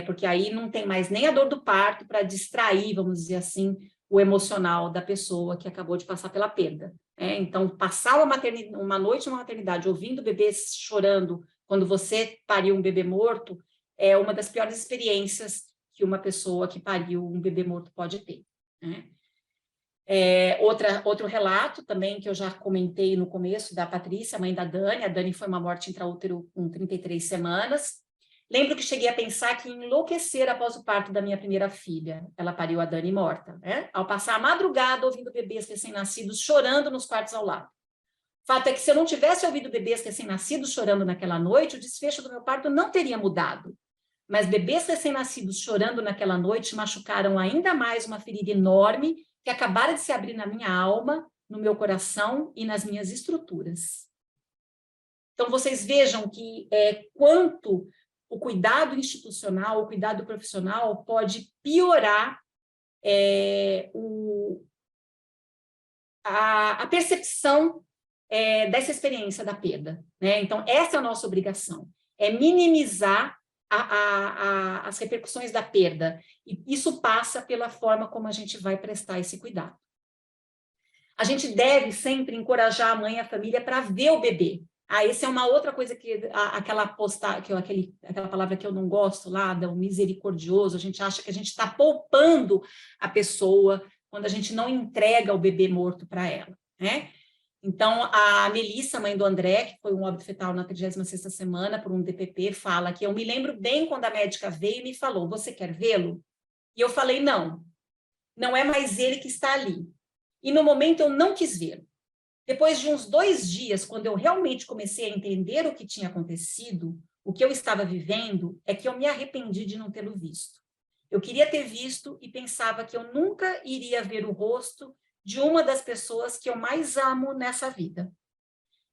Porque aí não tem mais nem a dor do parto para distrair, vamos dizer assim, o emocional da pessoa que acabou de passar pela perda. Então, passar uma noite numa maternidade ouvindo bebês chorando quando você pariu um bebê morto é uma das piores experiências que uma pessoa que pariu um bebê morto pode ter. Né? Outro relato também que eu já comentei no começo, da Patrícia, mãe da Dani. A Dani foi uma morte intraútero com 33 semanas. Lembro que cheguei a pensar que ia enlouquecer após o parto da minha primeira filha. Ela pariu a Dani morta, né? Ao passar a madrugada ouvindo bebês recém-nascidos chorando nos quartos ao lado. Fato é que se eu não tivesse ouvido bebês recém-nascidos chorando naquela noite, o desfecho do meu parto não teria mudado. Mas bebês recém-nascidos chorando naquela noite machucaram ainda mais uma ferida enorme que acabara de se abrir na minha alma, no meu coração e nas minhas estruturas. Então, vocês vejam que quanto o cuidado institucional, o cuidado profissional pode piorar a percepção dessa experiência da perda. Né? Então, essa é a nossa obrigação, minimizar as repercussões da perda. E isso passa pela forma como a gente vai prestar esse cuidado. A gente deve sempre encorajar a mãe e a família para ver o bebê. Essa é uma outra coisa que aquela palavra que eu não gosto lá, do misericordioso, a gente acha que a gente está poupando a pessoa quando a gente não entrega o bebê morto para ela, né? Então, a Melissa, mãe do André, que foi um óbito fetal na 36ª semana por um DPP, fala que eu me lembro bem quando a médica veio e me falou, você quer vê-lo? E eu falei, não é mais ele que está ali. E no momento eu não quis vê-lo. Depois de uns 2 dias, quando eu realmente comecei a entender o que tinha acontecido, o que eu estava vivendo, é que eu me arrependi de não tê-lo visto. Eu queria ter visto e pensava que eu nunca iria ver o rosto de uma das pessoas que eu mais amo nessa vida.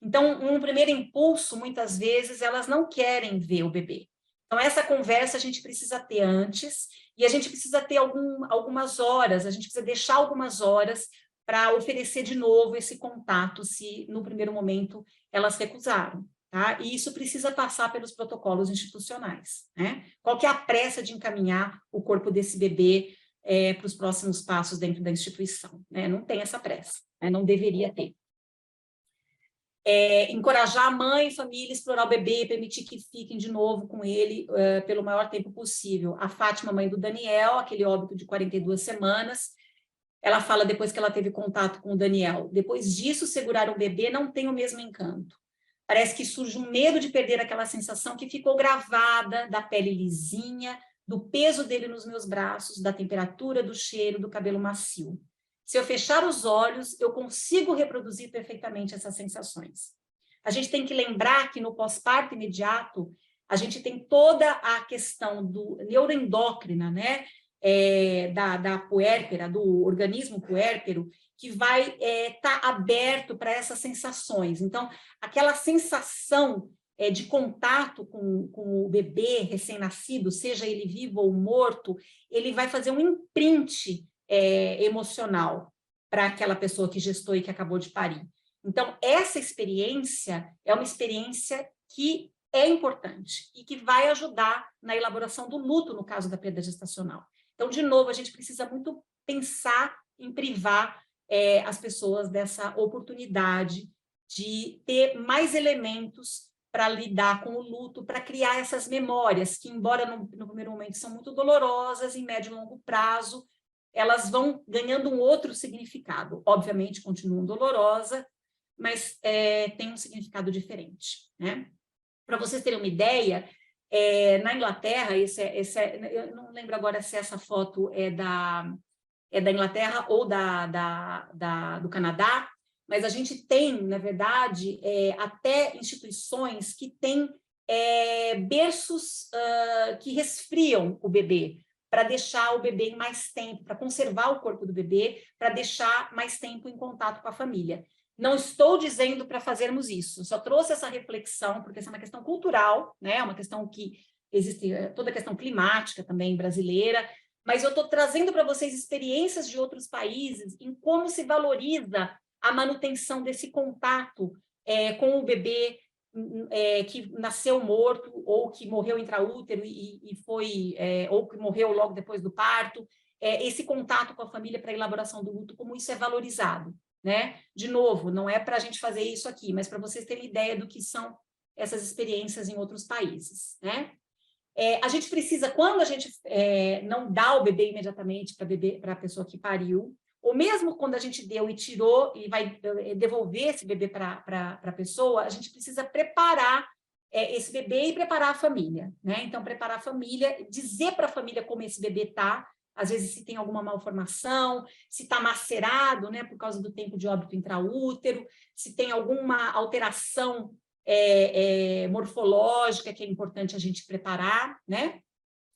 Então, um primeiro impulso, muitas vezes, elas não querem ver o bebê. Então, essa conversa a gente precisa ter antes, e a gente precisa ter algumas horas, a gente precisa deixar algumas horas para oferecer de novo esse contato, se no primeiro momento elas recusaram. Tá? E isso precisa passar pelos protocolos institucionais. Né? Qual que é a pressa de encaminhar o corpo desse bebê para os próximos passos dentro da instituição? Né? Não tem essa pressa, né? Não deveria ter. Encorajar a mãe e família a explorar o bebê, permitir que fiquem de novo com ele pelo maior tempo possível. A Fátima, mãe do Daniel, aquele óbito de 42 semanas, ela fala depois que ela teve contato com o Daniel. Depois disso, segurar o bebê não tem o mesmo encanto. Parece que surge um medo de perder aquela sensação que ficou gravada da pele lisinha, do peso dele nos meus braços, da temperatura, do cheiro, do cabelo macio. Se eu fechar os olhos, eu consigo reproduzir perfeitamente essas sensações. A gente tem que lembrar que no pós-parto imediato, a gente tem toda a questão do neuroendócrina, né? Da puérpera, do organismo puérpero, que vai estar aberto para essas sensações. Então, aquela sensação de contato com o bebê recém-nascido, seja ele vivo ou morto, ele vai fazer um imprint emocional para aquela pessoa que gestou e que acabou de parir. Então, essa experiência é uma experiência que é importante e que vai ajudar na elaboração do luto no caso da perda gestacional. Então, de novo, a gente precisa muito pensar em privar as pessoas dessa oportunidade de ter mais elementos para lidar com o luto, para criar essas memórias, que, embora no primeiro momento são muito dolorosas, em médio e longo prazo, elas vão ganhando um outro significado. Obviamente, continuam dolorosa, mas tem um significado diferente. Né? Para vocês terem uma ideia, na Inglaterra, eu não lembro agora se essa foto é da Inglaterra ou do Canadá, mas a gente tem, na verdade, até instituições que têm berços que resfriam o bebê, para deixar o bebê em mais tempo, para conservar o corpo do bebê, para deixar mais tempo em contato com a família. Não estou dizendo para fazermos isso, só trouxe essa reflexão, porque essa é uma questão cultural, né? É uma questão que existe, toda a questão climática também brasileira, mas eu estou trazendo para vocês experiências de outros países em como se valoriza a manutenção desse contato com o bebê que nasceu morto, ou que morreu intraútero ou que morreu logo depois do parto, esse contato com a família para a elaboração do luto, como isso é valorizado. Né? De novo, não é para a gente fazer isso aqui, mas para vocês terem ideia do que são essas experiências em outros países. Né? A gente precisa, quando a gente não dá o bebê imediatamente para a pessoa que pariu, ou mesmo quando a gente deu e tirou e vai devolver esse bebê para a pessoa, a gente precisa preparar esse bebê e preparar a família. Né? Então, preparar a família, dizer para a família como esse bebê está, às vezes se tem alguma malformação, se está macerado, né, por causa do tempo de óbito intraútero, se tem alguma alteração morfológica que é importante a gente preparar, né?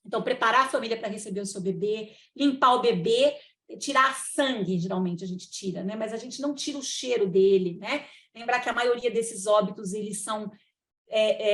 Então, preparar a família para receber o seu bebê, limpar o bebê, tirar sangue, geralmente a gente tira, né? Mas a gente não tira o cheiro dele, né? Lembrar que a maioria desses óbitos, eles são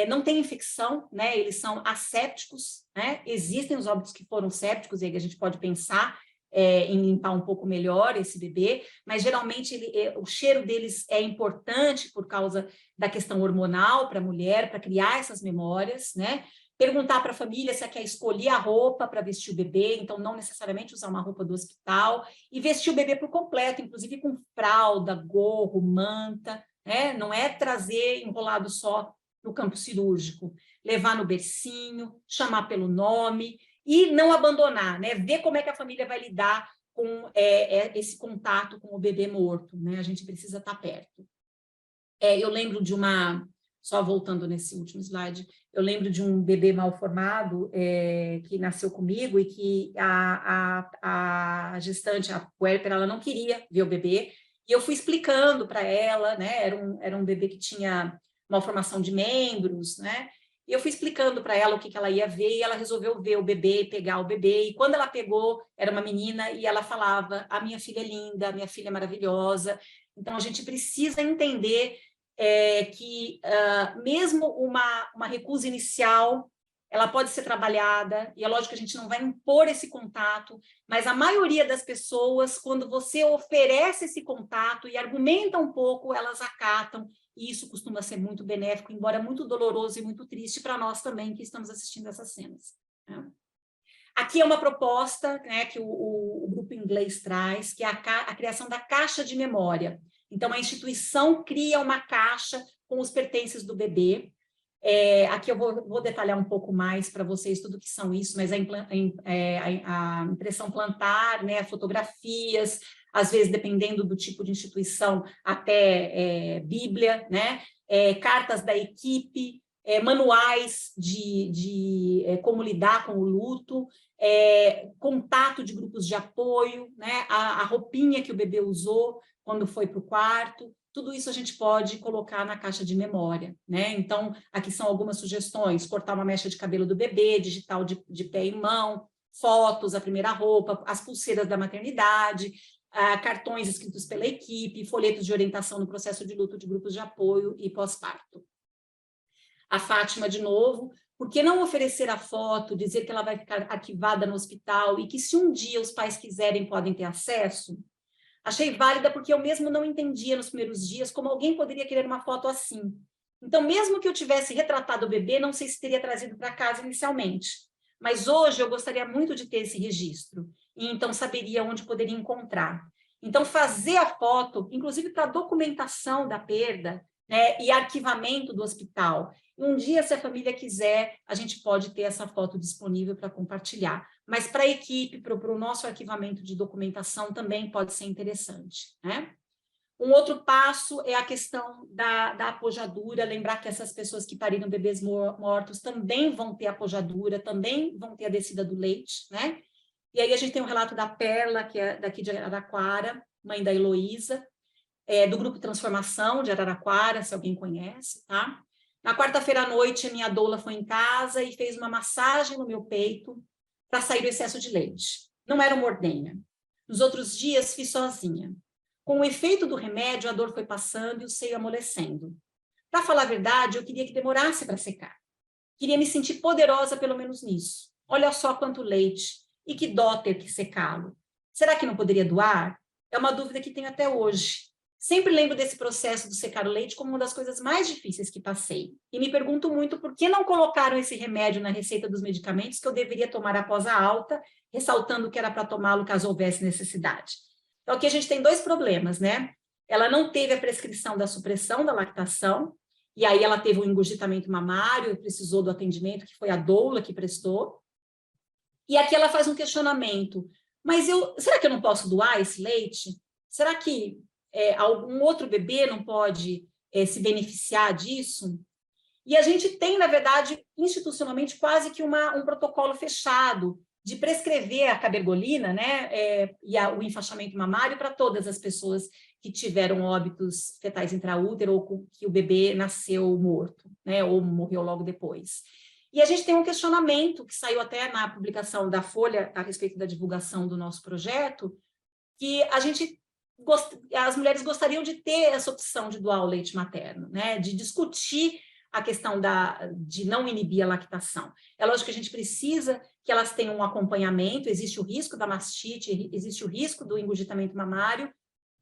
não tem infecção, né? Eles são assépticos, né? Existem os óbitos que foram sépticos, e aí a gente pode pensar em limpar um pouco melhor esse bebê, mas geralmente o cheiro deles é importante por causa da questão hormonal para a mulher, para criar essas memórias, né? Perguntar para a família se ela quer escolher a roupa para vestir o bebê, então não necessariamente usar uma roupa do hospital, e vestir o bebê por completo, inclusive com fralda, gorro, manta, né? Não é trazer enrolado só no campo cirúrgico, levar no bercinho, chamar pelo nome e não abandonar, né? Ver como é que a família vai lidar com esse contato com o bebê morto, né? A gente precisa estar perto. Eu lembro de só voltando nesse último slide, eu lembro de um bebê mal formado que nasceu comigo e que a gestante, a puérpera, ela não queria ver o bebê, e eu fui explicando para ela, né? Era um bebê que tinha malformação de membros, né? E eu fui explicando para ela o que ela ia ver, e ela resolveu ver o bebê, pegar o bebê, e quando ela pegou, era uma menina, e ela falava, a minha filha é linda, a minha filha é maravilhosa. Então, a gente precisa entender que mesmo uma recusa inicial, ela pode ser trabalhada, e é lógico que a gente não vai impor esse contato, mas a maioria das pessoas, quando você oferece esse contato e argumenta um pouco, elas acatam, e isso costuma ser muito benéfico, embora muito doloroso e muito triste para nós também que estamos assistindo essas cenas, né? Aqui é uma proposta, né, que o grupo inglês traz, que é a criação da caixa de memória. Então, a instituição cria uma caixa com os pertences do bebê. Aqui eu vou detalhar um pouco mais para vocês tudo que são isso, mas a impressão plantar, né, fotografias, às vezes, dependendo do tipo de instituição, até Bíblia, né, cartas da equipe, manuais de como lidar com o luto, contato de grupos de apoio, né, a roupinha que o bebê usou quando foi para o quarto. Tudo isso a gente pode colocar na caixa de memória, né? Então, aqui são algumas sugestões: cortar uma mecha de cabelo do bebê, digital de pé e mão, fotos, a primeira roupa, as pulseiras da maternidade, cartões escritos pela equipe, folhetos de orientação no processo de luto de grupos de apoio e pós-parto. A Fátima, de novo: por que não oferecer a foto, dizer que ela vai ficar arquivada no hospital e que, se um dia os pais quiserem, podem ter acesso? Achei válida porque eu mesmo não entendia nos primeiros dias como alguém poderia querer uma foto assim. Então, mesmo que eu tivesse retratado o bebê, não sei se teria trazido para casa inicialmente. Mas hoje eu gostaria muito de ter esse registro, e então saberia onde poderia encontrar. Então, fazer a foto, inclusive para documentação da perda, né, e arquivamento do hospital. E um dia, se a família quiser, a gente pode ter essa foto disponível para compartilhar. Mas para a equipe, para o nosso arquivamento de documentação, também pode ser interessante, né? Um outro passo é a questão da apojadura, lembrar que essas pessoas que pariram bebês mortos também vão ter apojadura, também vão ter a descida do leite, né? E aí a gente tem um relato da Perla, que é daqui de Araraquara, mãe da Heloísa, do Grupo Transformação de Araraquara, se alguém conhece, tá? Na quarta-feira à noite, a minha doula foi em casa e fez uma massagem no meu peito para sair o excesso de leite. Não era uma ordenha. Nos outros dias, fiz sozinha. Com o efeito do remédio, a dor foi passando e o seio amolecendo. Para falar a verdade, eu queria que demorasse para secar. Queria me sentir poderosa, pelo menos nisso. Olha só quanto leite, e que dó ter que secá-lo. Será que não poderia doar? É uma dúvida que tenho até hoje. Sempre lembro desse processo do secar o leite como uma das coisas mais difíceis que passei. E me pergunto muito por que não colocaram esse remédio na receita dos medicamentos que eu deveria tomar após a alta, ressaltando que era para tomá-lo caso houvesse necessidade. Então, aqui a gente tem dois problemas, né? Ela não teve a prescrição da supressão da lactação, e aí ela teve um engurgitamento mamário, precisou do atendimento, que foi a doula que prestou. E aqui ela faz um questionamento: mas será que eu não posso doar esse leite? Será que algum outro bebê não pode se beneficiar disso? E a gente tem, na verdade, institucionalmente, quase que um protocolo fechado de prescrever a cabergolina, né, e o enfaixamento mamário para todas as pessoas que tiveram óbitos fetais intraútero ou que o bebê nasceu morto, né, ou morreu logo depois. E a gente tem um questionamento que saiu até na publicação da Folha a respeito da divulgação do nosso projeto, que as mulheres gostariam de ter essa opção de doar o leite materno, né? De discutir a questão de não inibir a lactação. É lógico que a gente precisa que elas tenham um acompanhamento, existe o risco da mastite, existe o risco do engurgitamento mamário,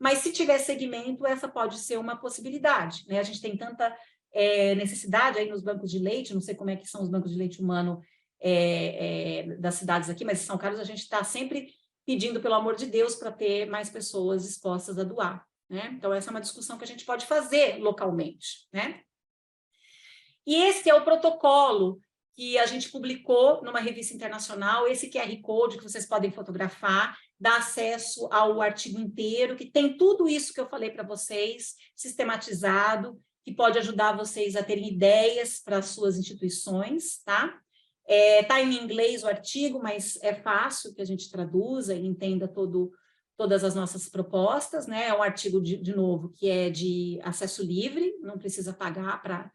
mas se tiver segmento, essa pode ser uma possibilidade, né? A gente tem tanta necessidade aí nos bancos de leite, não sei como é que são os bancos de leite humano das cidades aqui, mas em São Carlos a gente está sempre pedindo, pelo amor de Deus, para ter mais pessoas dispostas a doar, né? Então, essa é uma discussão que a gente pode fazer localmente, né? E esse é o protocolo que a gente publicou numa revista internacional, esse QR Code que vocês podem fotografar, dá acesso ao artigo inteiro, que tem tudo isso que eu falei para vocês, sistematizado, que pode ajudar vocês a terem ideias para as suas instituições, tá? Está em inglês o artigo, mas é fácil que a gente traduza e entenda todas as nossas propostas, né? É um artigo, de novo, que é de acesso livre, não precisa pagar para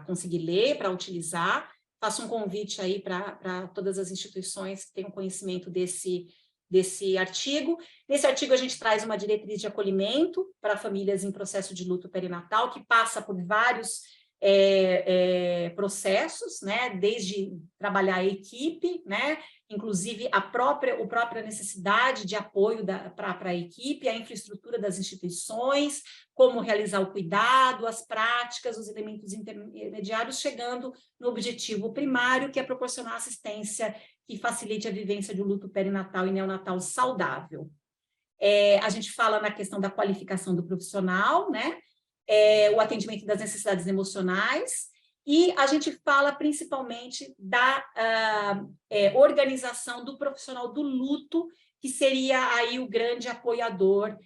conseguir ler, para utilizar. Faço um convite aí para todas as instituições que tenham conhecimento desse artigo. Nesse artigo, a gente traz uma diretriz de acolhimento para famílias em processo de luto perinatal, que passa por vários processos, né, desde trabalhar a equipe, né, inclusive a própria necessidade de apoio para a equipe, a infraestrutura das instituições, como realizar o cuidado, as práticas, os elementos intermediários, chegando no objetivo primário, que é proporcionar assistência que facilite a vivência de um luto perinatal e neonatal saudável. A gente fala na questão da qualificação do profissional, né? O atendimento das necessidades emocionais, e a gente fala principalmente da organização do profissional do luto, que seria aí o grande apoiador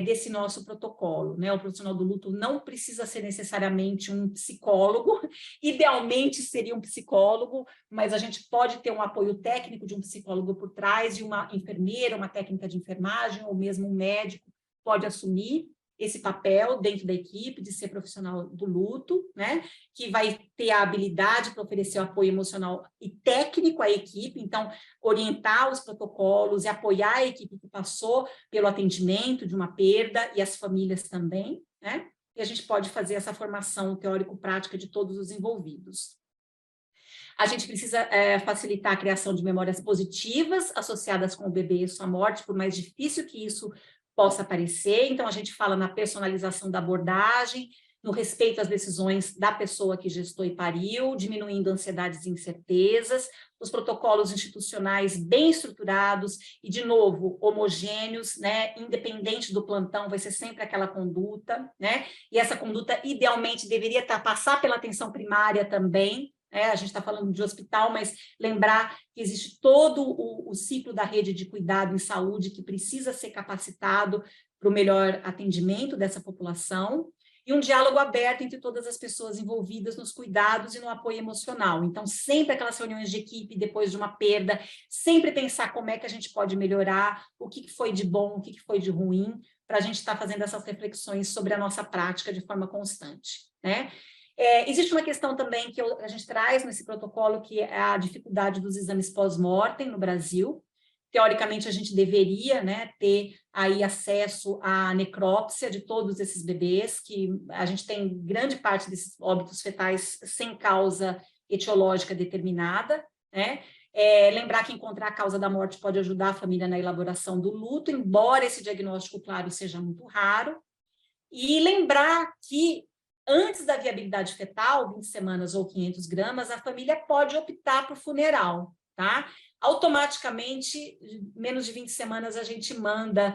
desse nosso protocolo, né? O profissional do luto não precisa ser necessariamente um psicólogo, idealmente seria um psicólogo, mas a gente pode ter um apoio técnico de um psicólogo por trás, de uma enfermeira, uma técnica de enfermagem, ou mesmo um médico pode assumir esse papel dentro da equipe, de ser profissional do luto, né? Que vai ter a habilidade para oferecer o apoio emocional e técnico à equipe, então, orientar os protocolos e apoiar a equipe que passou pelo atendimento de uma perda, e as famílias também, né? E a gente pode fazer essa formação teórico-prática de todos os envolvidos. A gente precisa facilitar a criação de memórias positivas associadas com o bebê e sua morte, por mais difícil que isso possa parecer. Então, a gente fala na personalização da abordagem, no respeito às decisões da pessoa que gestou e pariu, diminuindo ansiedades e incertezas, os protocolos institucionais bem estruturados e, de novo, homogêneos, né? Independente do plantão, vai ser sempre aquela conduta, né? E essa conduta, idealmente, deveria passar pela atenção primária também. A gente está falando de hospital, mas lembrar que existe todo o ciclo da rede de cuidado em saúde que precisa ser capacitado para o melhor atendimento dessa população, e um diálogo aberto entre todas as pessoas envolvidas nos cuidados e no apoio emocional. Então, sempre aquelas reuniões de equipe depois de uma perda, sempre pensar como é que a gente pode melhorar, o que foi de bom, o que foi de ruim, para a gente estar fazendo essas reflexões sobre a nossa prática de forma constante, né? Existe uma questão também que a gente traz nesse protocolo, que é a dificuldade dos exames pós-mortem no Brasil. Teoricamente, a gente deveria, né, ter aí acesso à necrópsia de todos esses bebês, que a gente tem grande parte desses óbitos fetais sem causa etiológica determinada, né? Lembrar que encontrar a causa da morte pode ajudar a família na elaboração do luto, embora esse diagnóstico, claro, seja muito raro. E lembrar que antes da viabilidade fetal, 20 semanas ou 500 gramas, a família pode optar por funeral, tá? Automaticamente, menos de 20 semanas, a gente manda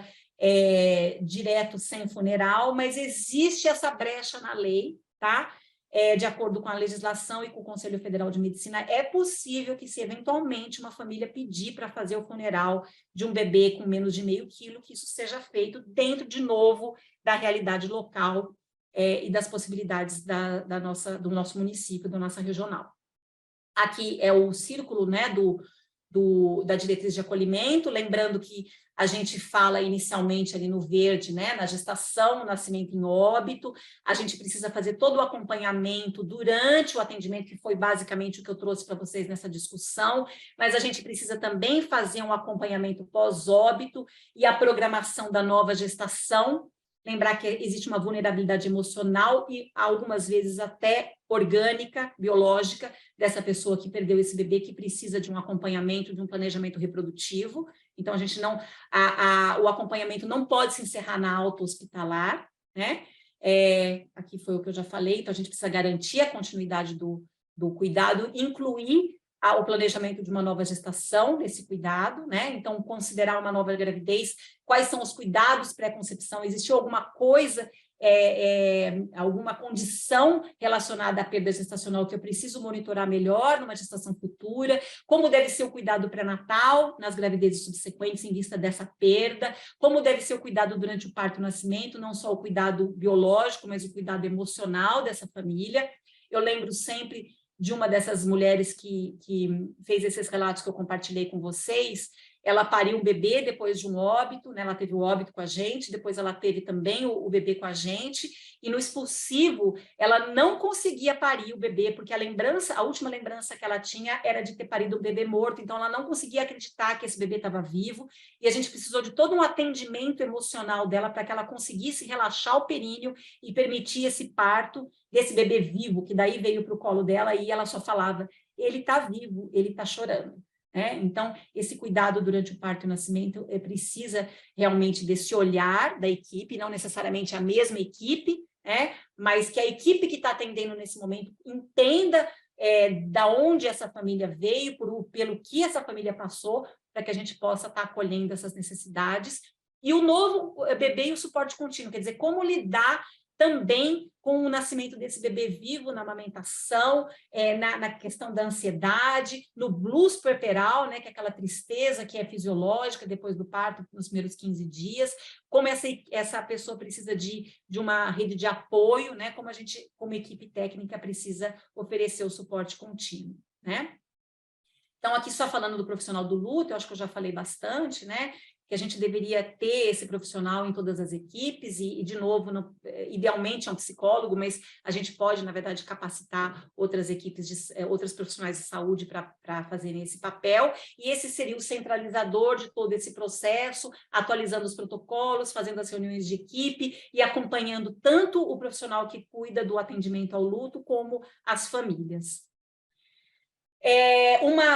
direto sem funeral, mas existe essa brecha na lei, tá? De acordo com a legislação e com o Conselho Federal de Medicina, é possível que, se eventualmente uma família pedir para fazer o funeral de um bebê com menos de meio quilo, que isso seja feito dentro, de novo, da realidade local e das possibilidades do nosso município, da nossa regional. Aqui é o círculo, né, da diretriz de acolhimento, lembrando que a gente fala inicialmente ali no verde, né, na gestação, no nascimento em óbito, a gente precisa fazer todo o acompanhamento durante o atendimento, que foi basicamente o que eu trouxe para vocês nessa discussão, mas a gente precisa também fazer um acompanhamento pós-óbito e a programação da nova gestação. Lembrar que existe uma vulnerabilidade emocional e, algumas vezes, até orgânica, biológica, dessa pessoa que perdeu esse bebê, que precisa de um acompanhamento, de um planejamento reprodutivo. Então, a gente não... o acompanhamento não pode se encerrar na alta hospitalar, né? Aqui foi o que eu já falei, então a gente precisa garantir a continuidade do cuidado, incluir o planejamento de uma nova gestação, desse cuidado, né? Então, considerar uma nova gravidez, quais são os cuidados pré-concepção, existiu alguma coisa, alguma condição relacionada à perda gestacional que eu preciso monitorar melhor numa gestação futura, como deve ser o cuidado pré-natal nas gravidezes subsequentes em vista dessa perda, como deve ser o cuidado durante o parto e o nascimento, não só o cuidado biológico, mas o cuidado emocional dessa família. Eu lembro sempre de uma dessas mulheres que fez esses relatos que eu compartilhei com vocês, ela pariu um bebê depois de um óbito, né? Ela teve o óbito com a gente, depois ela teve também o bebê com a gente, e no expulsivo ela não conseguia parir o bebê, porque a última lembrança que ela tinha era de ter parido um bebê morto, então ela não conseguia acreditar que esse bebê estava vivo, e a gente precisou de todo um atendimento emocional dela para que ela conseguisse relaxar o períneo e permitir esse parto desse bebê vivo, que daí veio para o colo dela e ela só falava, ele está vivo, ele está chorando. Então, esse cuidado durante o parto e o nascimento precisa realmente desse olhar da equipe, não necessariamente a mesma equipe, mas que a equipe que está atendendo nesse momento entenda da onde essa família veio, pelo que essa família passou, para que a gente possa estar acolhendo essas necessidades. E o novo bebê e o suporte contínuo, quer dizer, como lidar também com o nascimento desse bebê vivo na amamentação, na questão da ansiedade, no blues puerperal, que é aquela tristeza que é fisiológica depois do parto, nos primeiros 15 dias, como essa pessoa precisa de uma rede de apoio, como a gente, como equipe técnica, precisa oferecer o suporte contínuo, Então, aqui só falando do profissional do luto, eu acho que eu já falei bastante, que a gente deveria ter esse profissional em todas as equipes, e de novo, idealmente é um psicólogo, mas a gente pode, na verdade, capacitar outras equipes, outros profissionais de saúde para fazerem esse papel, e esse seria o centralizador de todo esse processo, atualizando os protocolos, fazendo as reuniões de equipe e acompanhando tanto o profissional que cuida do atendimento ao luto, como as famílias.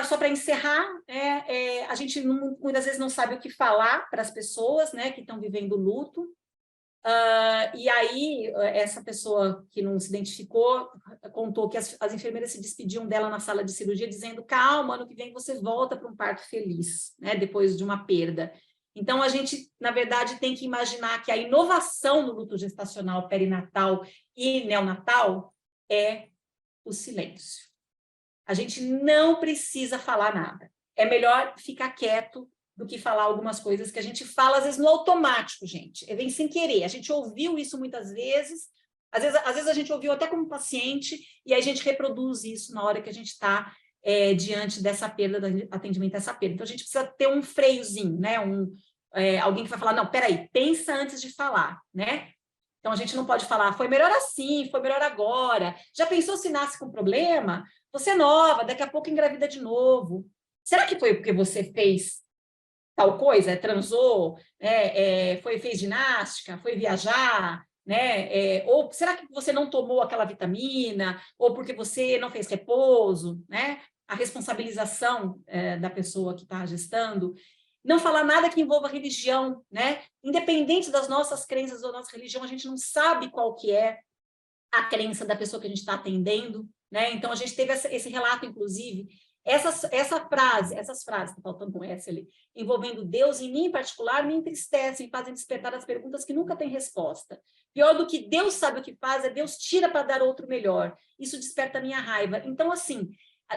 Só para encerrar, a gente muitas vezes não sabe o que falar para as pessoas que estão vivendo luto, e aí essa pessoa que não se identificou contou que as enfermeiras se despediam dela na sala de cirurgia dizendo, calma, ano que vem você volta para um parto feliz, depois de uma perda. Então, a gente, na verdade, tem que imaginar que a inovação no luto gestacional, perinatal e neonatal é o silêncio. A gente não precisa falar nada. É melhor ficar quieto do que falar algumas coisas que a gente fala, às vezes, no automático, gente. Vem sem querer. A gente ouviu isso muitas vezes. Às vezes a gente ouviu até como paciente, e aí a gente reproduz isso na hora que a gente está diante dessa perda, do atendimento dessa perda. Então, a gente precisa ter um freiozinho, alguém que vai falar, não, peraí, pensa antes de falar, Então, a gente não pode falar, foi melhor assim, foi melhor agora. Já pensou se nasce com problema? Você é nova, daqui a pouco engravida de novo. Será que foi porque você fez tal coisa? Transou? Fez ginástica? Foi viajar? Ou será que você não tomou aquela vitamina? Ou porque você não fez repouso? A responsabilização da pessoa que está gestando. Não falar nada que envolva religião, Independente das nossas crenças ou da nossa religião, a gente não sabe qual que é a crença da pessoa que a gente está atendendo, Então, a gente teve esse relato, inclusive, essas frases, tá faltando um S ali, envolvendo Deus, em mim em particular, me entristecem, fazem despertar as perguntas que nunca têm resposta. Pior do que Deus sabe o que faz, é Deus tira para dar outro melhor. Isso desperta a minha raiva. Então, assim,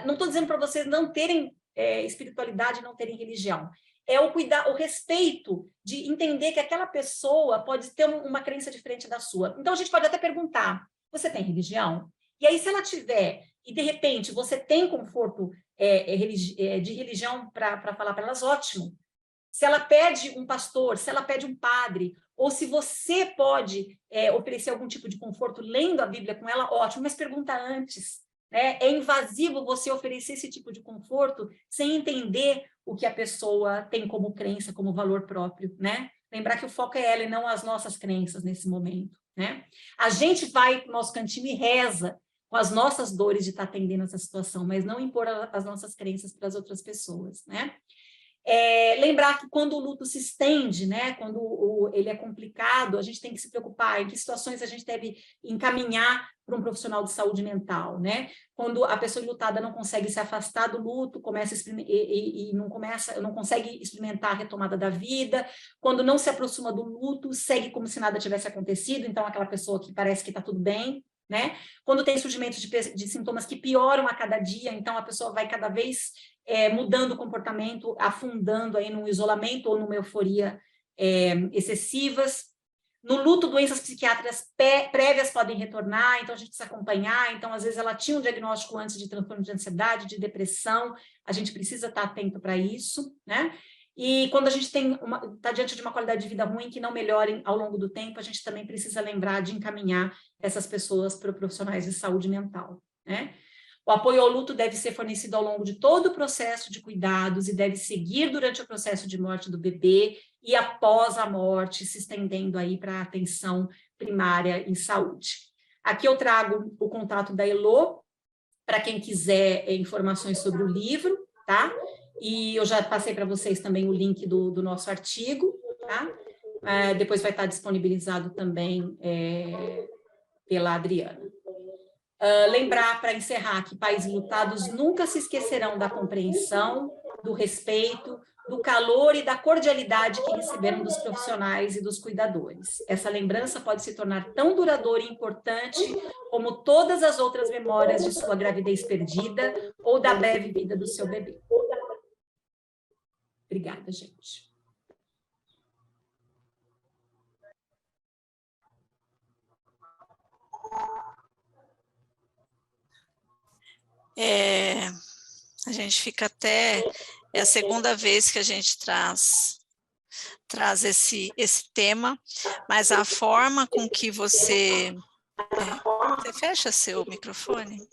não estou dizendo para vocês não terem espiritualidade, não terem religião. É o respeito de entender que aquela pessoa pode ter uma crença diferente da sua. Então, a gente pode até perguntar, você tem religião? E aí, se ela tiver, e de repente você tem conforto de religião para falar para elas, ótimo. Se ela pede um pastor, se ela pede um padre, ou se você pode oferecer algum tipo de conforto lendo a Bíblia com ela, ótimo, mas pergunta antes. É invasivo você oferecer esse tipo de conforto sem entender o que a pessoa tem como crença, como valor próprio, Lembrar que o foco é ela e não as nossas crenças nesse momento, A gente vai para o nosso cantinho e reza com as nossas dores de estar atendendo essa situação, mas não impor as nossas crenças para as outras pessoas, Lembrar que quando o luto se estende, quando ele é complicado, a gente tem que se preocupar em que situações a gente deve encaminhar para um profissional de saúde mental, Quando a pessoa enlutada não consegue se afastar do luto, começa e não consegue experimentar a retomada da vida, quando não se aproxima do luto, segue como se nada tivesse acontecido, então aquela pessoa que parece que está tudo bem, Quando tem surgimento de sintomas que pioram a cada dia, então a pessoa vai cada vez mudando o comportamento, afundando aí num isolamento ou numa euforia excessivas. No luto, doenças psiquiátricas prévias podem retornar, então a gente precisa acompanhar. Então, às vezes, ela tinha um diagnóstico antes de transtorno de ansiedade, de depressão, a gente precisa estar atento para isso, E quando a gente está diante de uma qualidade de vida ruim que não melhore ao longo do tempo, a gente também precisa lembrar de encaminhar essas pessoas para profissionais de saúde mental, né? O apoio ao luto deve ser fornecido ao longo de todo o processo de cuidados e deve seguir durante o processo de morte do bebê e após a morte, se estendendo aí para a atenção primária em saúde. Aqui eu trago o contato da Elo, para quem quiser informações sobre o livro, tá? E eu já passei para vocês também o link do nosso artigo, tá? Depois vai estar disponibilizado também pela Adriana. Lembrar, para encerrar, que países lutados nunca se esquecerão da compreensão, do respeito, do calor e da cordialidade que receberam dos profissionais e dos cuidadores. Essa lembrança pode se tornar tão duradoura e importante como todas as outras memórias de sua gravidez perdida ou da breve vida do seu bebê. Obrigada, gente. A gente fica até... É a segunda vez que a gente traz esse tema, mas a forma com que você... Você fecha seu microfone?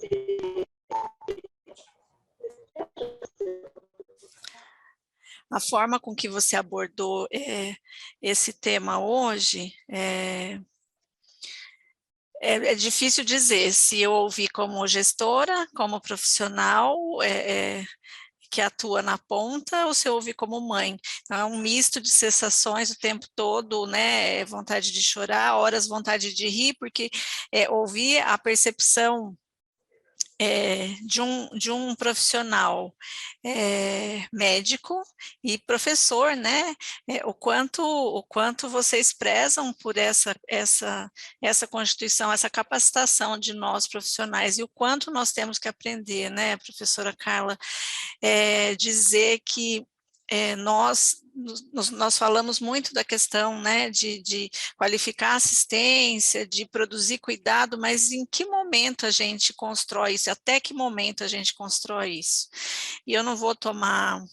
A forma com que você abordou esse tema hoje é difícil dizer se eu ouvi como gestora, como profissional que atua na ponta, ou se eu ouvi como mãe. Então, é um misto de sensações o tempo todo, né? Vontade de chorar, horas vontade de rir, porque ouvir a percepção de um profissional médico e professor, né? O quanto vocês prezam por essa constituição, essa capacitação de nós profissionais, e o quanto nós temos que aprender, né, professora Carla, dizer que nós falamos muito da questão, né, de qualificar a assistência, de produzir cuidado, mas em que momento a gente constrói isso? Até que momento a gente constrói isso? E eu não vou tomar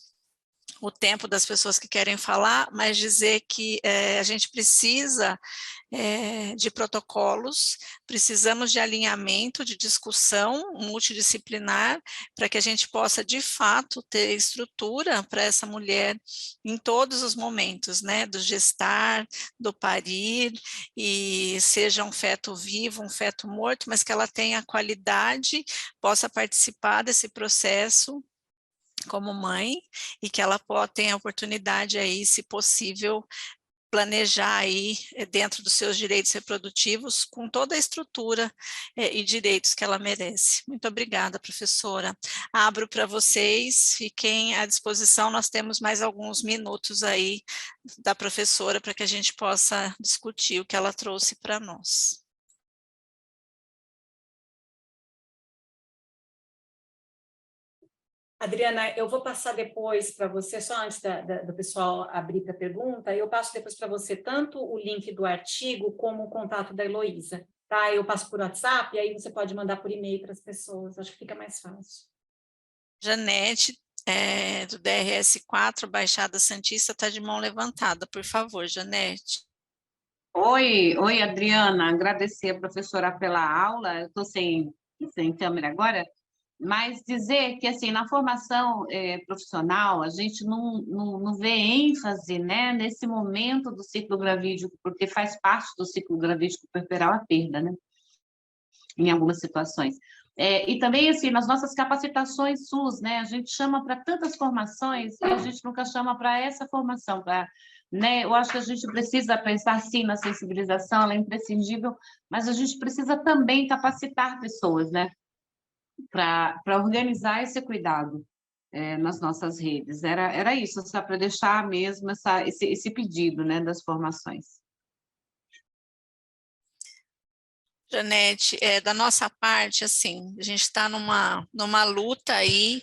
o tempo das pessoas que querem falar, mas dizer que a gente precisa de protocolos, precisamos de alinhamento, de discussão multidisciplinar, para que a gente possa, de fato, ter estrutura para essa mulher em todos os momentos, né, do gestar, do parir, e seja um feto vivo, um feto morto, mas que ela tenha qualidade, possa participar desse processo como mãe, e que ela tenha a oportunidade aí, se possível, planejar aí dentro dos seus direitos reprodutivos, com toda a estrutura e direitos que ela merece. Muito obrigada, professora. Abro para vocês, fiquem à disposição, nós temos mais alguns minutos aí da professora para que a gente possa discutir o que ela trouxe para nós. Adriana, eu vou passar depois para você, só antes do pessoal abrir para pergunta, eu passo depois para você tanto o link do artigo como o contato da Heloísa, tá? Eu passo por WhatsApp e aí você pode mandar por e-mail para as pessoas, acho que fica mais fácil. Janete, do DRS4, Baixada Santista, está de mão levantada, por favor, Janete. Oi, Adriana, agradecer a professora pela aula, eu estou sem câmera agora, mas dizer que, assim, na formação profissional, a gente não vê ênfase, né, nesse momento do ciclo gravídico, porque faz parte do ciclo gravídico puerperal a perda, né, em algumas situações. E também, assim, nas nossas capacitações SUS, né, a gente chama para tantas formações e a gente nunca chama para essa formação, né, eu acho que a gente precisa pensar, sim, na sensibilização, ela é imprescindível, mas a gente precisa também capacitar pessoas, né, para organizar esse cuidado nas nossas redes. Era isso, só para deixar mesmo esse pedido, né, das formações. Janete, da nossa parte, assim, a gente está numa luta aí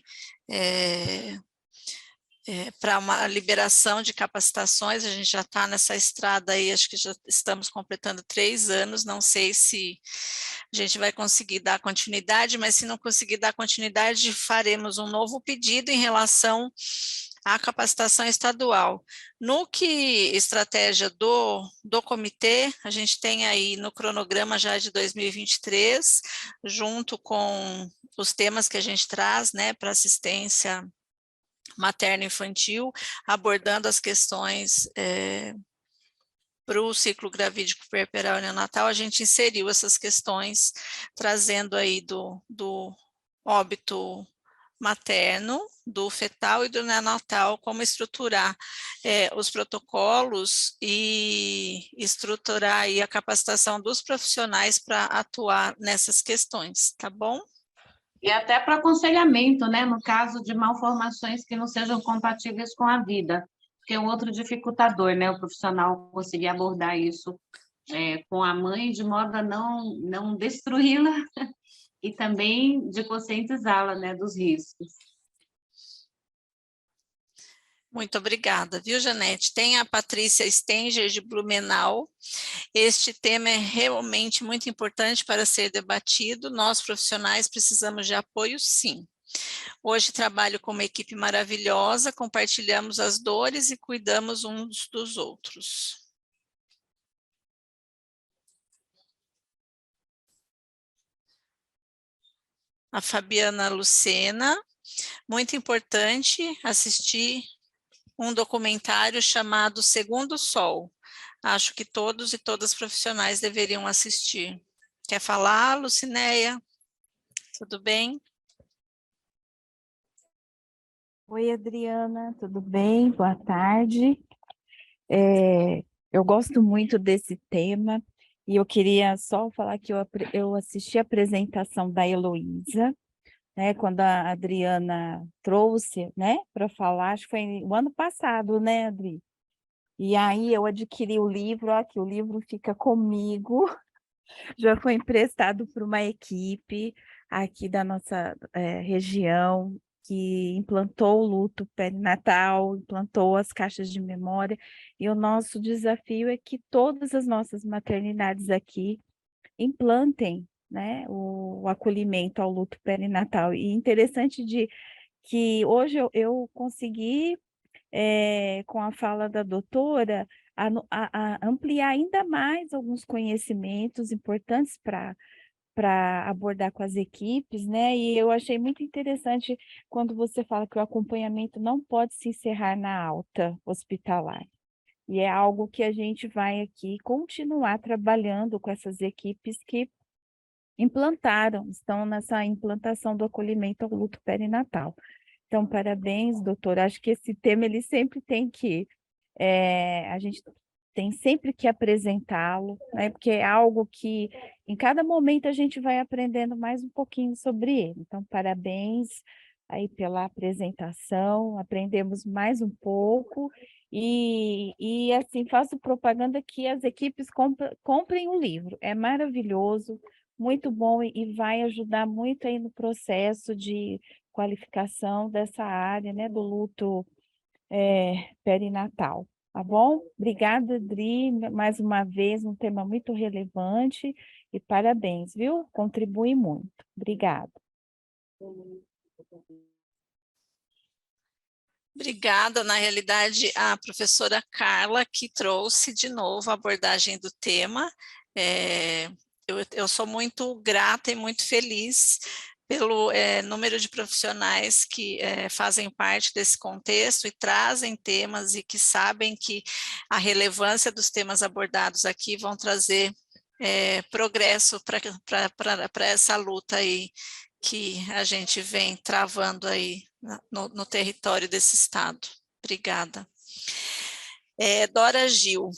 para uma liberação de capacitações, a gente já está nessa estrada aí, acho que já estamos completando 3 anos, não sei se a gente vai conseguir dar continuidade, mas se não conseguir dar continuidade, faremos um novo pedido em relação a capacitação estadual. No que estratégia do comitê, a gente tem aí no cronograma já de 2023, junto com os temas que a gente traz, né, para assistência materno-infantil, abordando as questões para o ciclo gravídico puerperal e neonatal, a gente inseriu essas questões, trazendo aí do óbito materno, do fetal e do neonatal, como estruturar os protocolos e estruturar aí a capacitação dos profissionais para atuar nessas questões, tá bom? E até para aconselhamento, né, no caso de malformações que não sejam compatíveis com a vida, que é um outro dificultador, né, o profissional conseguir abordar isso com a mãe de modo a não destruí-la e também de conscientizá-la, né, dos riscos. Muito obrigada, viu, Janete? Tem a Patrícia Stenger, de Blumenau. Este tema é realmente muito importante para ser debatido. Nós, profissionais, precisamos de apoio, sim. Hoje trabalho com uma equipe maravilhosa, compartilhamos as dores e cuidamos uns dos outros. A Fabiana Lucena, muito importante assistir um documentário chamado Segundo Sol. Acho que todos e todas profissionais deveriam assistir. Quer falar, Lucinéia? Tudo bem? Oi, Adriana, tudo bem? Boa tarde. Eu gosto muito desse tema e eu queria só falar que eu assisti a apresentação da Heloísa, né, quando a Adriana trouxe, né, para falar, acho que foi o ano passado, né, Adri? E aí eu adquiri o livro, ó, que o livro fica comigo, já foi emprestado por uma equipe aqui da nossa região, que implantou o luto perinatal, implantou as caixas de memória, e o nosso desafio é que todas as nossas maternidades aqui implantem, né, o acolhimento ao luto perinatal. E interessante que hoje eu consegui, com a fala da doutora, a ampliar ainda mais alguns conhecimentos importantes para abordar com as equipes, né? E eu achei muito interessante quando você fala que o acompanhamento não pode se encerrar na alta hospitalar. E é algo que a gente vai aqui continuar trabalhando com essas equipes que estão nessa implantação do acolhimento ao luto perinatal. Então, parabéns, doutora. Acho que esse tema ele sempre tem que a gente tem sempre que apresentá-lo, né? Porque é algo que em cada momento a gente vai aprendendo mais um pouquinho sobre ele. Então, parabéns aí pela apresentação, aprendemos mais um pouco e assim, faço propaganda que as equipes comprem o livro, é maravilhoso, muito bom e vai ajudar muito aí no processo de qualificação dessa área, né, do luto perinatal, tá bom? Obrigada, Adri, mais uma vez, um tema muito relevante e parabéns, viu? Contribui muito. Obrigada. Obrigada, na realidade, a professora Carla, que trouxe de novo a abordagem do tema. Eu sou muito grata e muito feliz pelo número de profissionais que fazem parte desse contexto e trazem temas e que sabem que a relevância dos temas abordados aqui vão trazer progresso para essa luta aí que a gente vem travando aí no território desse estado. Obrigada. Dora Gil,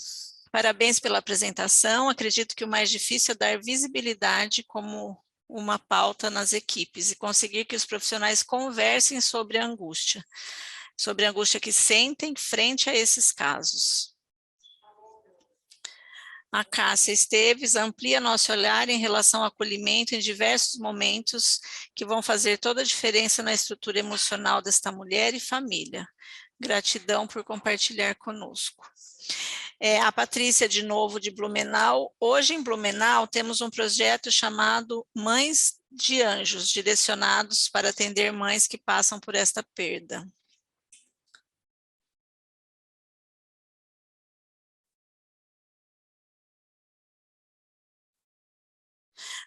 parabéns pela apresentação. Acredito que o mais difícil é dar visibilidade como uma pauta nas equipes e conseguir que os profissionais conversem sobre a angústia que sentem frente a esses casos. A Cássia Esteves amplia nosso olhar em relação ao acolhimento em diversos momentos que vão fazer toda a diferença na estrutura emocional desta mulher e família. Gratidão por compartilhar conosco. A Patrícia, de novo, de Blumenau. Hoje, em Blumenau, temos um projeto chamado Mães de Anjos, direcionados para atender mães que passam por esta perda.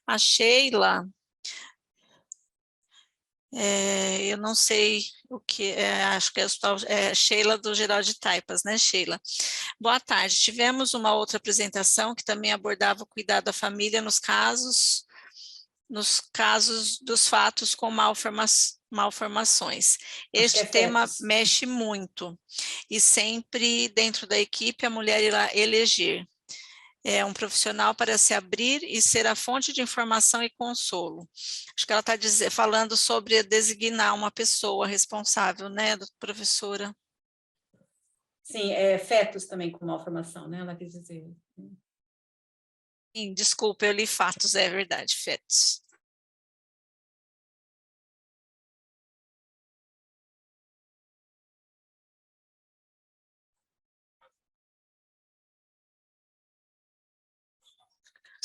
A Sheila, eu não sei o que, acho que é Sheila do Geral de Taipas, né, Sheila? Boa tarde, tivemos uma outra apresentação que também abordava o cuidado da família nos casos dos fatos com malformações. Acho que Este é tema fetos. mexe muito, e sempre dentro da equipe a mulher irá eleger um profissional para se abrir e ser a fonte de informação e consolo. Acho que ela está falando sobre designar uma pessoa responsável, né, professora? Sim, fetos também com malformação, né? Ela quis dizer. Sim, desculpa, eu li fatos, é verdade, fetos.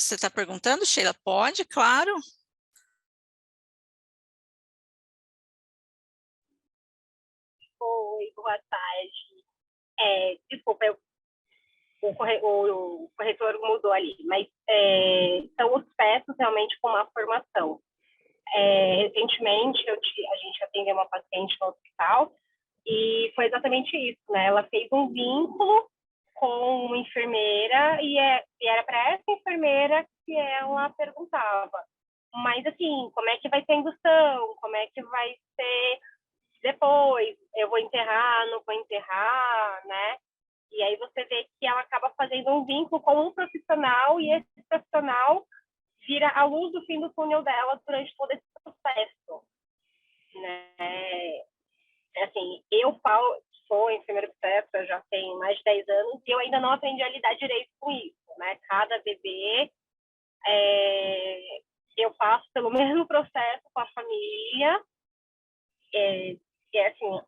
Você está perguntando, Sheila? Pode, claro. Oi, boa tarde. Desculpa, o corretor mudou ali, mas são os fetos realmente com uma formação. Recentemente, a gente atendeu uma paciente no hospital e foi exatamente isso, né? Ela fez um vínculo com uma enfermeira e era para essa enfermeira que ela perguntava. Mas, assim, como é que vai ser a indução? Como é que vai ser depois? Eu vou enterrar, não vou enterrar, né? E aí você vê que ela acaba fazendo um vínculo com um profissional e esse profissional vira a luz do fim do túnel dela durante todo esse processo, né? Assim, eu sou enfermeira obstetra, já tenho mais de 10 anos e eu ainda não aprendi a lidar direito com isso, né? Cada bebê, eu passo pelo mesmo processo com a família, assim,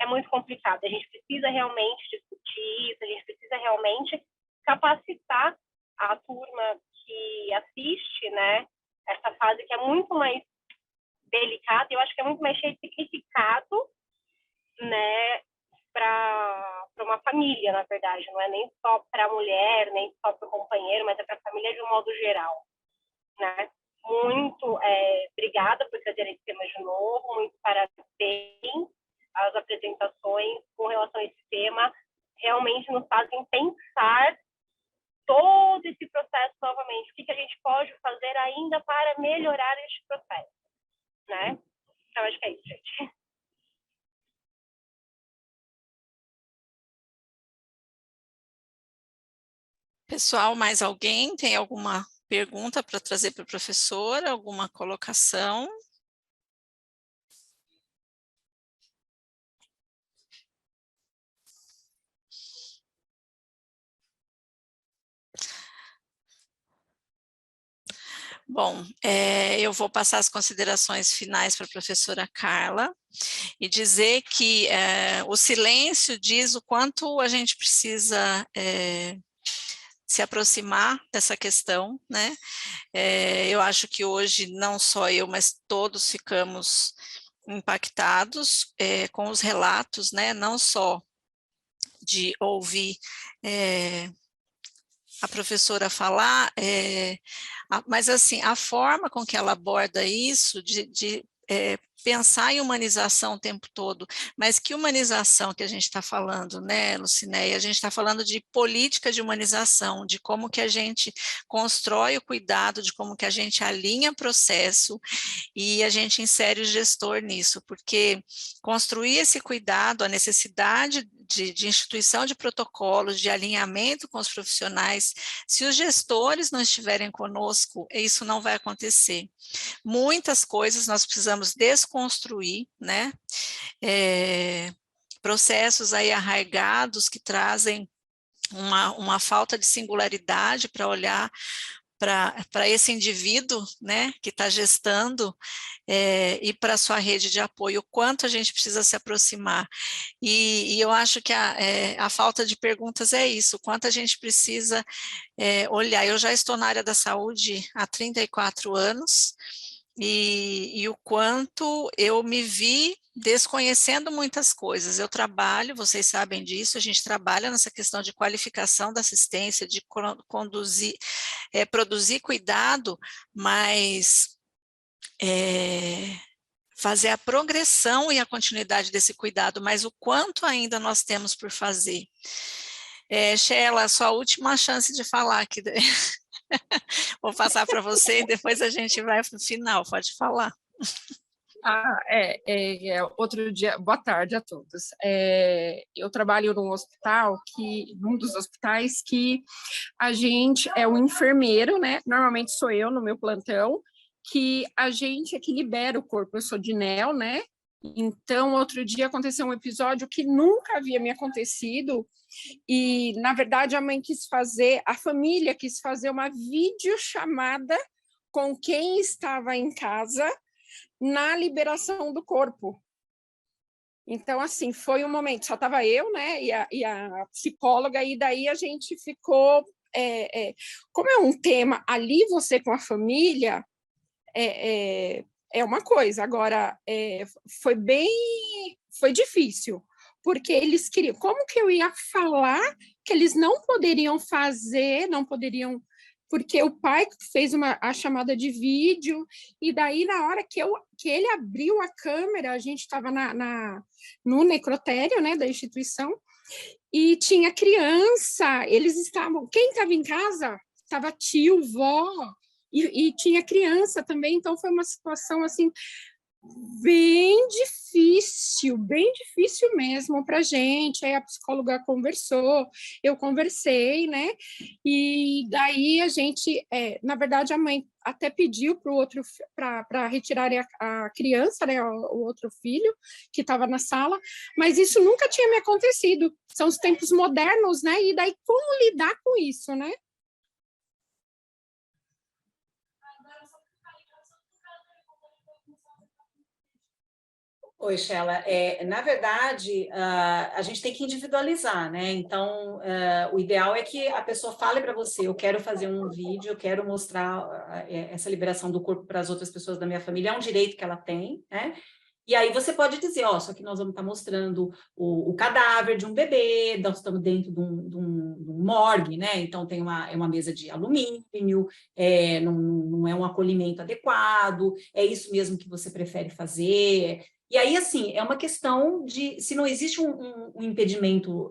é muito complicado. A gente precisa realmente discutir isso, a gente precisa realmente capacitar a turma que assiste, né? Essa fase que é muito mais delicada, eu acho que é muito mais cheio de significado, né? Para uma família, na verdade, não é nem só para a mulher, nem só para o companheiro, mas é para a família de um modo geral, né? Muito obrigada por trazer esse tema de novo, muito parabéns. As apresentações com relação a esse tema realmente nos fazem pensar todo esse processo novamente. O que a gente pode fazer ainda para melhorar este processo, né? Então, acho que é isso, gente. Pessoal, mais alguém tem alguma pergunta para trazer para a professora? Alguma colocação? Bom, eu vou passar as considerações finais para a professora Carla e dizer que o silêncio diz o quanto a gente precisa se aproximar dessa questão, né? Eu acho que hoje não só eu, mas todos ficamos impactados com os relatos, né? Não só de ouvir a professora falar, mas assim, a forma com que ela aborda isso, de pensar em humanização o tempo todo, mas que humanização que a gente está falando, né, Lucinéia? A gente está falando de política de humanização, de como que a gente constrói o cuidado, de como que a gente alinha processo e a gente insere o gestor nisso, porque construir esse cuidado, a necessidade de instituição de protocolos, de alinhamento com os profissionais, se os gestores não estiverem conosco, isso não vai acontecer. Muitas coisas nós precisamos desconstruir, né? Processos aí arraigados que trazem uma falta de singularidade para olhar para esse indivíduo, né, que está gestando e para a sua rede de apoio, o quanto a gente precisa se aproximar. E eu acho que a falta de perguntas é isso, o quanto a gente precisa olhar. Eu já estou na área da saúde há 34 anos, e o quanto eu me vi desconhecendo muitas coisas. Eu trabalho, vocês sabem disso, a gente trabalha nessa questão de qualificação da assistência, de conduzir, produzir cuidado, mas fazer a progressão e a continuidade desse cuidado, mas o quanto ainda nós temos por fazer. Sheila, sua última chance de falar aqui. Vou passar para você e depois a gente vai para o final, pode falar. Outro dia, boa tarde a todos. Eu trabalho num hospital, num dos hospitais que a gente é um enfermeiro, né? Normalmente sou eu no meu plantão, que a gente é que libera o corpo. Eu sou de NEL, né? Então, outro dia aconteceu um episódio que nunca havia me acontecido e, na verdade, a família quis fazer uma videochamada com quem estava em casa na liberação do corpo. Então, assim, foi um momento, só estava eu, né, e a psicóloga, e daí a gente ficou... como é um tema ali, você com a família, é uma coisa. Agora, foi difícil, porque eles queriam... Como que eu ia falar que eles não poderiam fazer, porque o pai fez a chamada de vídeo, e daí, na hora que ele abriu a câmera, a gente estava no necrotério, né, da instituição, e tinha criança, quem estava em casa? Estava tio, vó, e tinha criança também, então foi uma situação, assim, bem difícil mesmo para a gente. Aí a psicóloga conversou, eu conversei, né? E daí a gente, na verdade, a mãe até pediu para o outro para retirar a criança, né? O outro filho que estava na sala, mas isso nunca tinha me acontecido. São os tempos modernos, né? E daí como lidar com isso, né? Oi, Sheila. Na verdade, a gente tem que individualizar, né? Então, o ideal é que a pessoa fale para você: eu quero fazer um vídeo, eu quero mostrar essa liberação do corpo para as outras pessoas da minha família, é um direito que ela tem, né? E aí você pode dizer, só que nós vamos estar mostrando o cadáver de um bebê, nós estamos dentro de um morgue, né? Então tem uma mesa de alumínio, não é um acolhimento adequado, é isso mesmo que você prefere fazer. E aí, assim, é uma questão de, se não existe um impedimento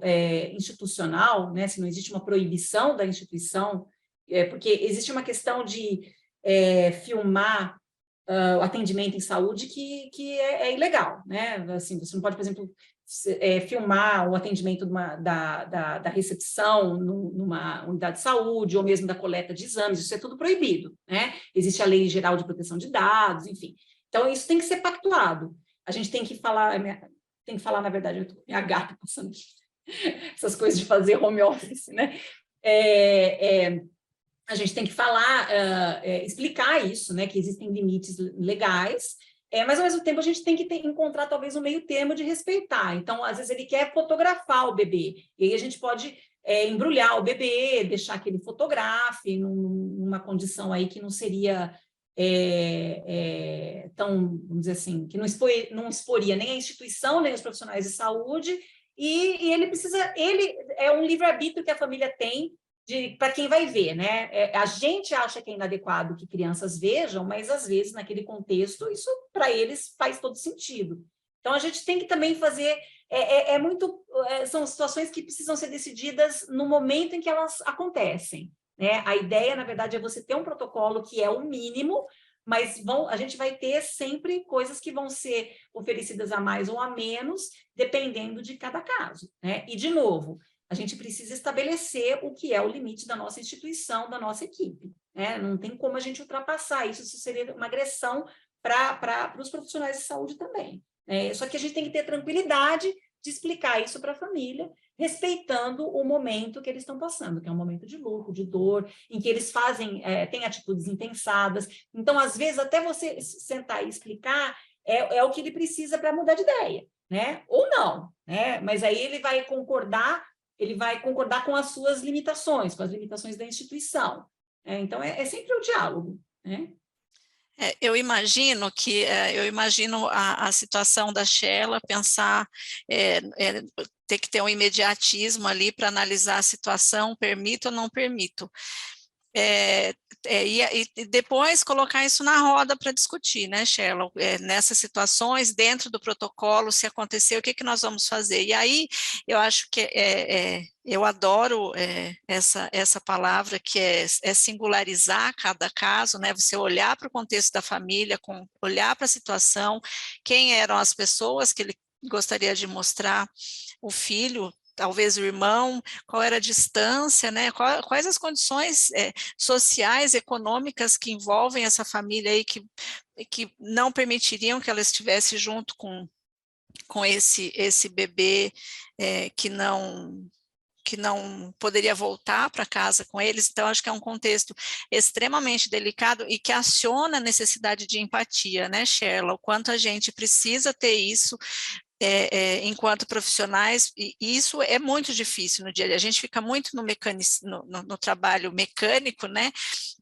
institucional, né? Se não existe uma proibição da instituição, porque existe uma questão de filmar o atendimento em saúde que é ilegal, né? Assim, você não pode, por exemplo, filmar o atendimento da recepção numa unidade de saúde, ou mesmo da coleta de exames, isso é tudo proibido, né? Existe a Lei Geral de Proteção de Dados, enfim. Então, isso tem que ser pactuado. A gente tem que falar, na verdade, minha gata passando aqui, essas coisas de fazer home office, né? A gente tem que falar, explicar isso, né, que existem limites legais, mas, ao mesmo tempo, a gente tem que encontrar, talvez, um meio termo de respeitar. Então, às vezes, ele quer fotografar o bebê, e aí a gente pode embrulhar o bebê, deixar que ele fotografe numa condição aí que não seria tão, vamos dizer assim, que não exporia nem a instituição, nem os profissionais de saúde, e ele é um livre-arbítrio que a família tem para quem vai ver, né? A gente acha que é inadequado que crianças vejam, mas às vezes naquele contexto isso para eles faz todo sentido. Então a gente tem que também fazer, são situações que precisam ser decididas no momento em que elas acontecem, né? A ideia, na verdade, é você ter um protocolo que é o mínimo, mas a gente vai ter sempre coisas que vão ser oferecidas a mais ou a menos, dependendo de cada caso, né? E, de novo, a gente precisa estabelecer o que é o limite da nossa instituição, da nossa equipe, né? Não tem como a gente ultrapassar isso seria uma agressão para os profissionais de saúde também. Só que a gente tem que ter tranquilidade de explicar isso para a família, respeitando o momento que eles estão passando, que é um momento de luto, de dor, em que eles têm atitudes impensadas. Então, às vezes, até você sentar e explicar é o que ele precisa para mudar de ideia, né? Ou não, né? Mas aí ele vai concordar com as suas limitações, com as limitações da instituição. Então, é sempre o diálogo, né? Eu imagino a situação da Sheila, pensar, ter que ter um imediatismo ali para analisar a situação, permito ou não permito. E depois colocar isso na roda para discutir, né, Sheila? Nessas situações, dentro do protocolo, se acontecer, o que nós vamos fazer? E aí, eu acho que eu adoro essa palavra, que é singularizar cada caso, né? Você olhar para o contexto da família, olhar para a situação, quem eram as pessoas que ele gostaria de mostrar o filho, talvez o irmão, qual era a distância, né? Quais as condições sociais, econômicas que envolvem essa família aí, que não permitiriam que ela estivesse junto com esse bebê que não poderia voltar para casa com eles. Então, acho que é um contexto extremamente delicado e que aciona a necessidade de empatia, né, Sheila? O quanto a gente precisa ter isso enquanto profissionais, e isso é muito difícil no dia a dia. A gente fica muito no trabalho mecânico, né,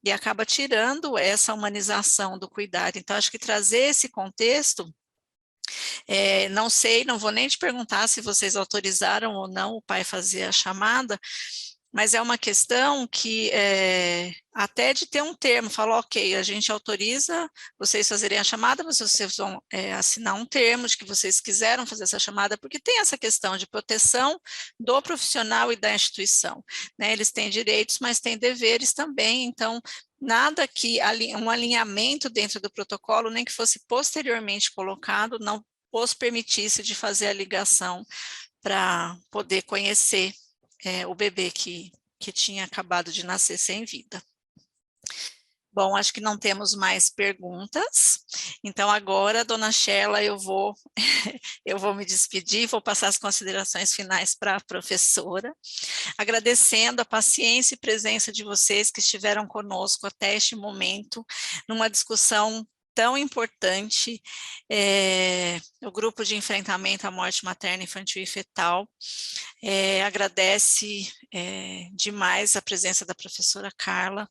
e acaba tirando essa humanização do cuidado. Então, acho que trazer esse contexto, não sei, não vou nem te perguntar se vocês autorizaram ou não o pai fazer a chamada, mas é uma questão que, até de ter um termo, falar, ok, a gente autoriza vocês fazerem a chamada, mas vocês vão assinar um termo de que vocês quiseram fazer essa chamada, porque tem essa questão de proteção do profissional e da instituição, né? Eles têm direitos, mas têm deveres também, então, nada que um alinhamento dentro do protocolo, nem que fosse posteriormente colocado, não os permitisse de fazer a ligação para poder conhecer o bebê que tinha acabado de nascer sem vida. Bom, acho que não temos mais perguntas, então agora, dona Sheila, eu vou me despedir, vou passar as considerações finais para a professora, agradecendo a paciência e presença de vocês que estiveram conosco até este momento, numa discussão tão importante, o grupo de enfrentamento à morte materna, infantil e fetal, agradece demais a presença da professora Carla,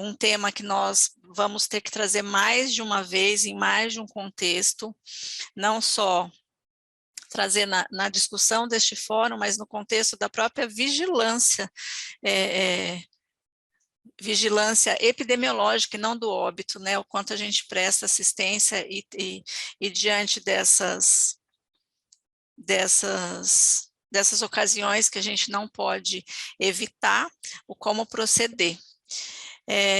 um tema que nós vamos ter que trazer mais de uma vez, em mais de um contexto, não só trazer na discussão deste fórum, mas no contexto da própria vigilância, vigilância epidemiológica e não do óbito, né, o quanto a gente presta assistência e diante dessas ocasiões que a gente não pode evitar, o como proceder.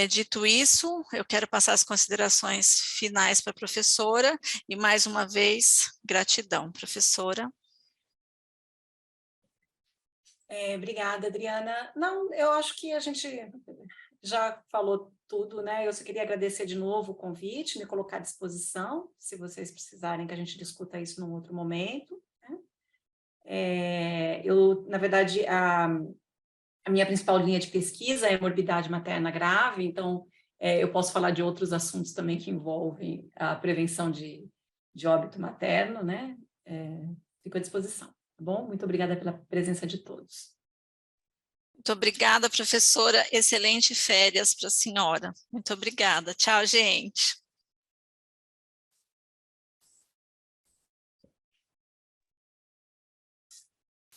Dito isso, eu quero passar as considerações finais para a professora, e mais uma vez, gratidão, professora. Obrigada, Adriana. Não, eu acho que a gente já falou tudo, né? Eu só queria agradecer de novo o convite, me colocar à disposição, se vocês precisarem que a gente discuta isso num outro momento, né? Na verdade, a minha principal linha de pesquisa é morbidade materna grave, então eu posso falar de outros assuntos também que envolvem a prevenção de óbito materno, né? Fico à disposição, tá bom? Muito obrigada pela presença de todos. Muito obrigada, professora. Excelente férias para a senhora. Muito obrigada. Tchau, gente.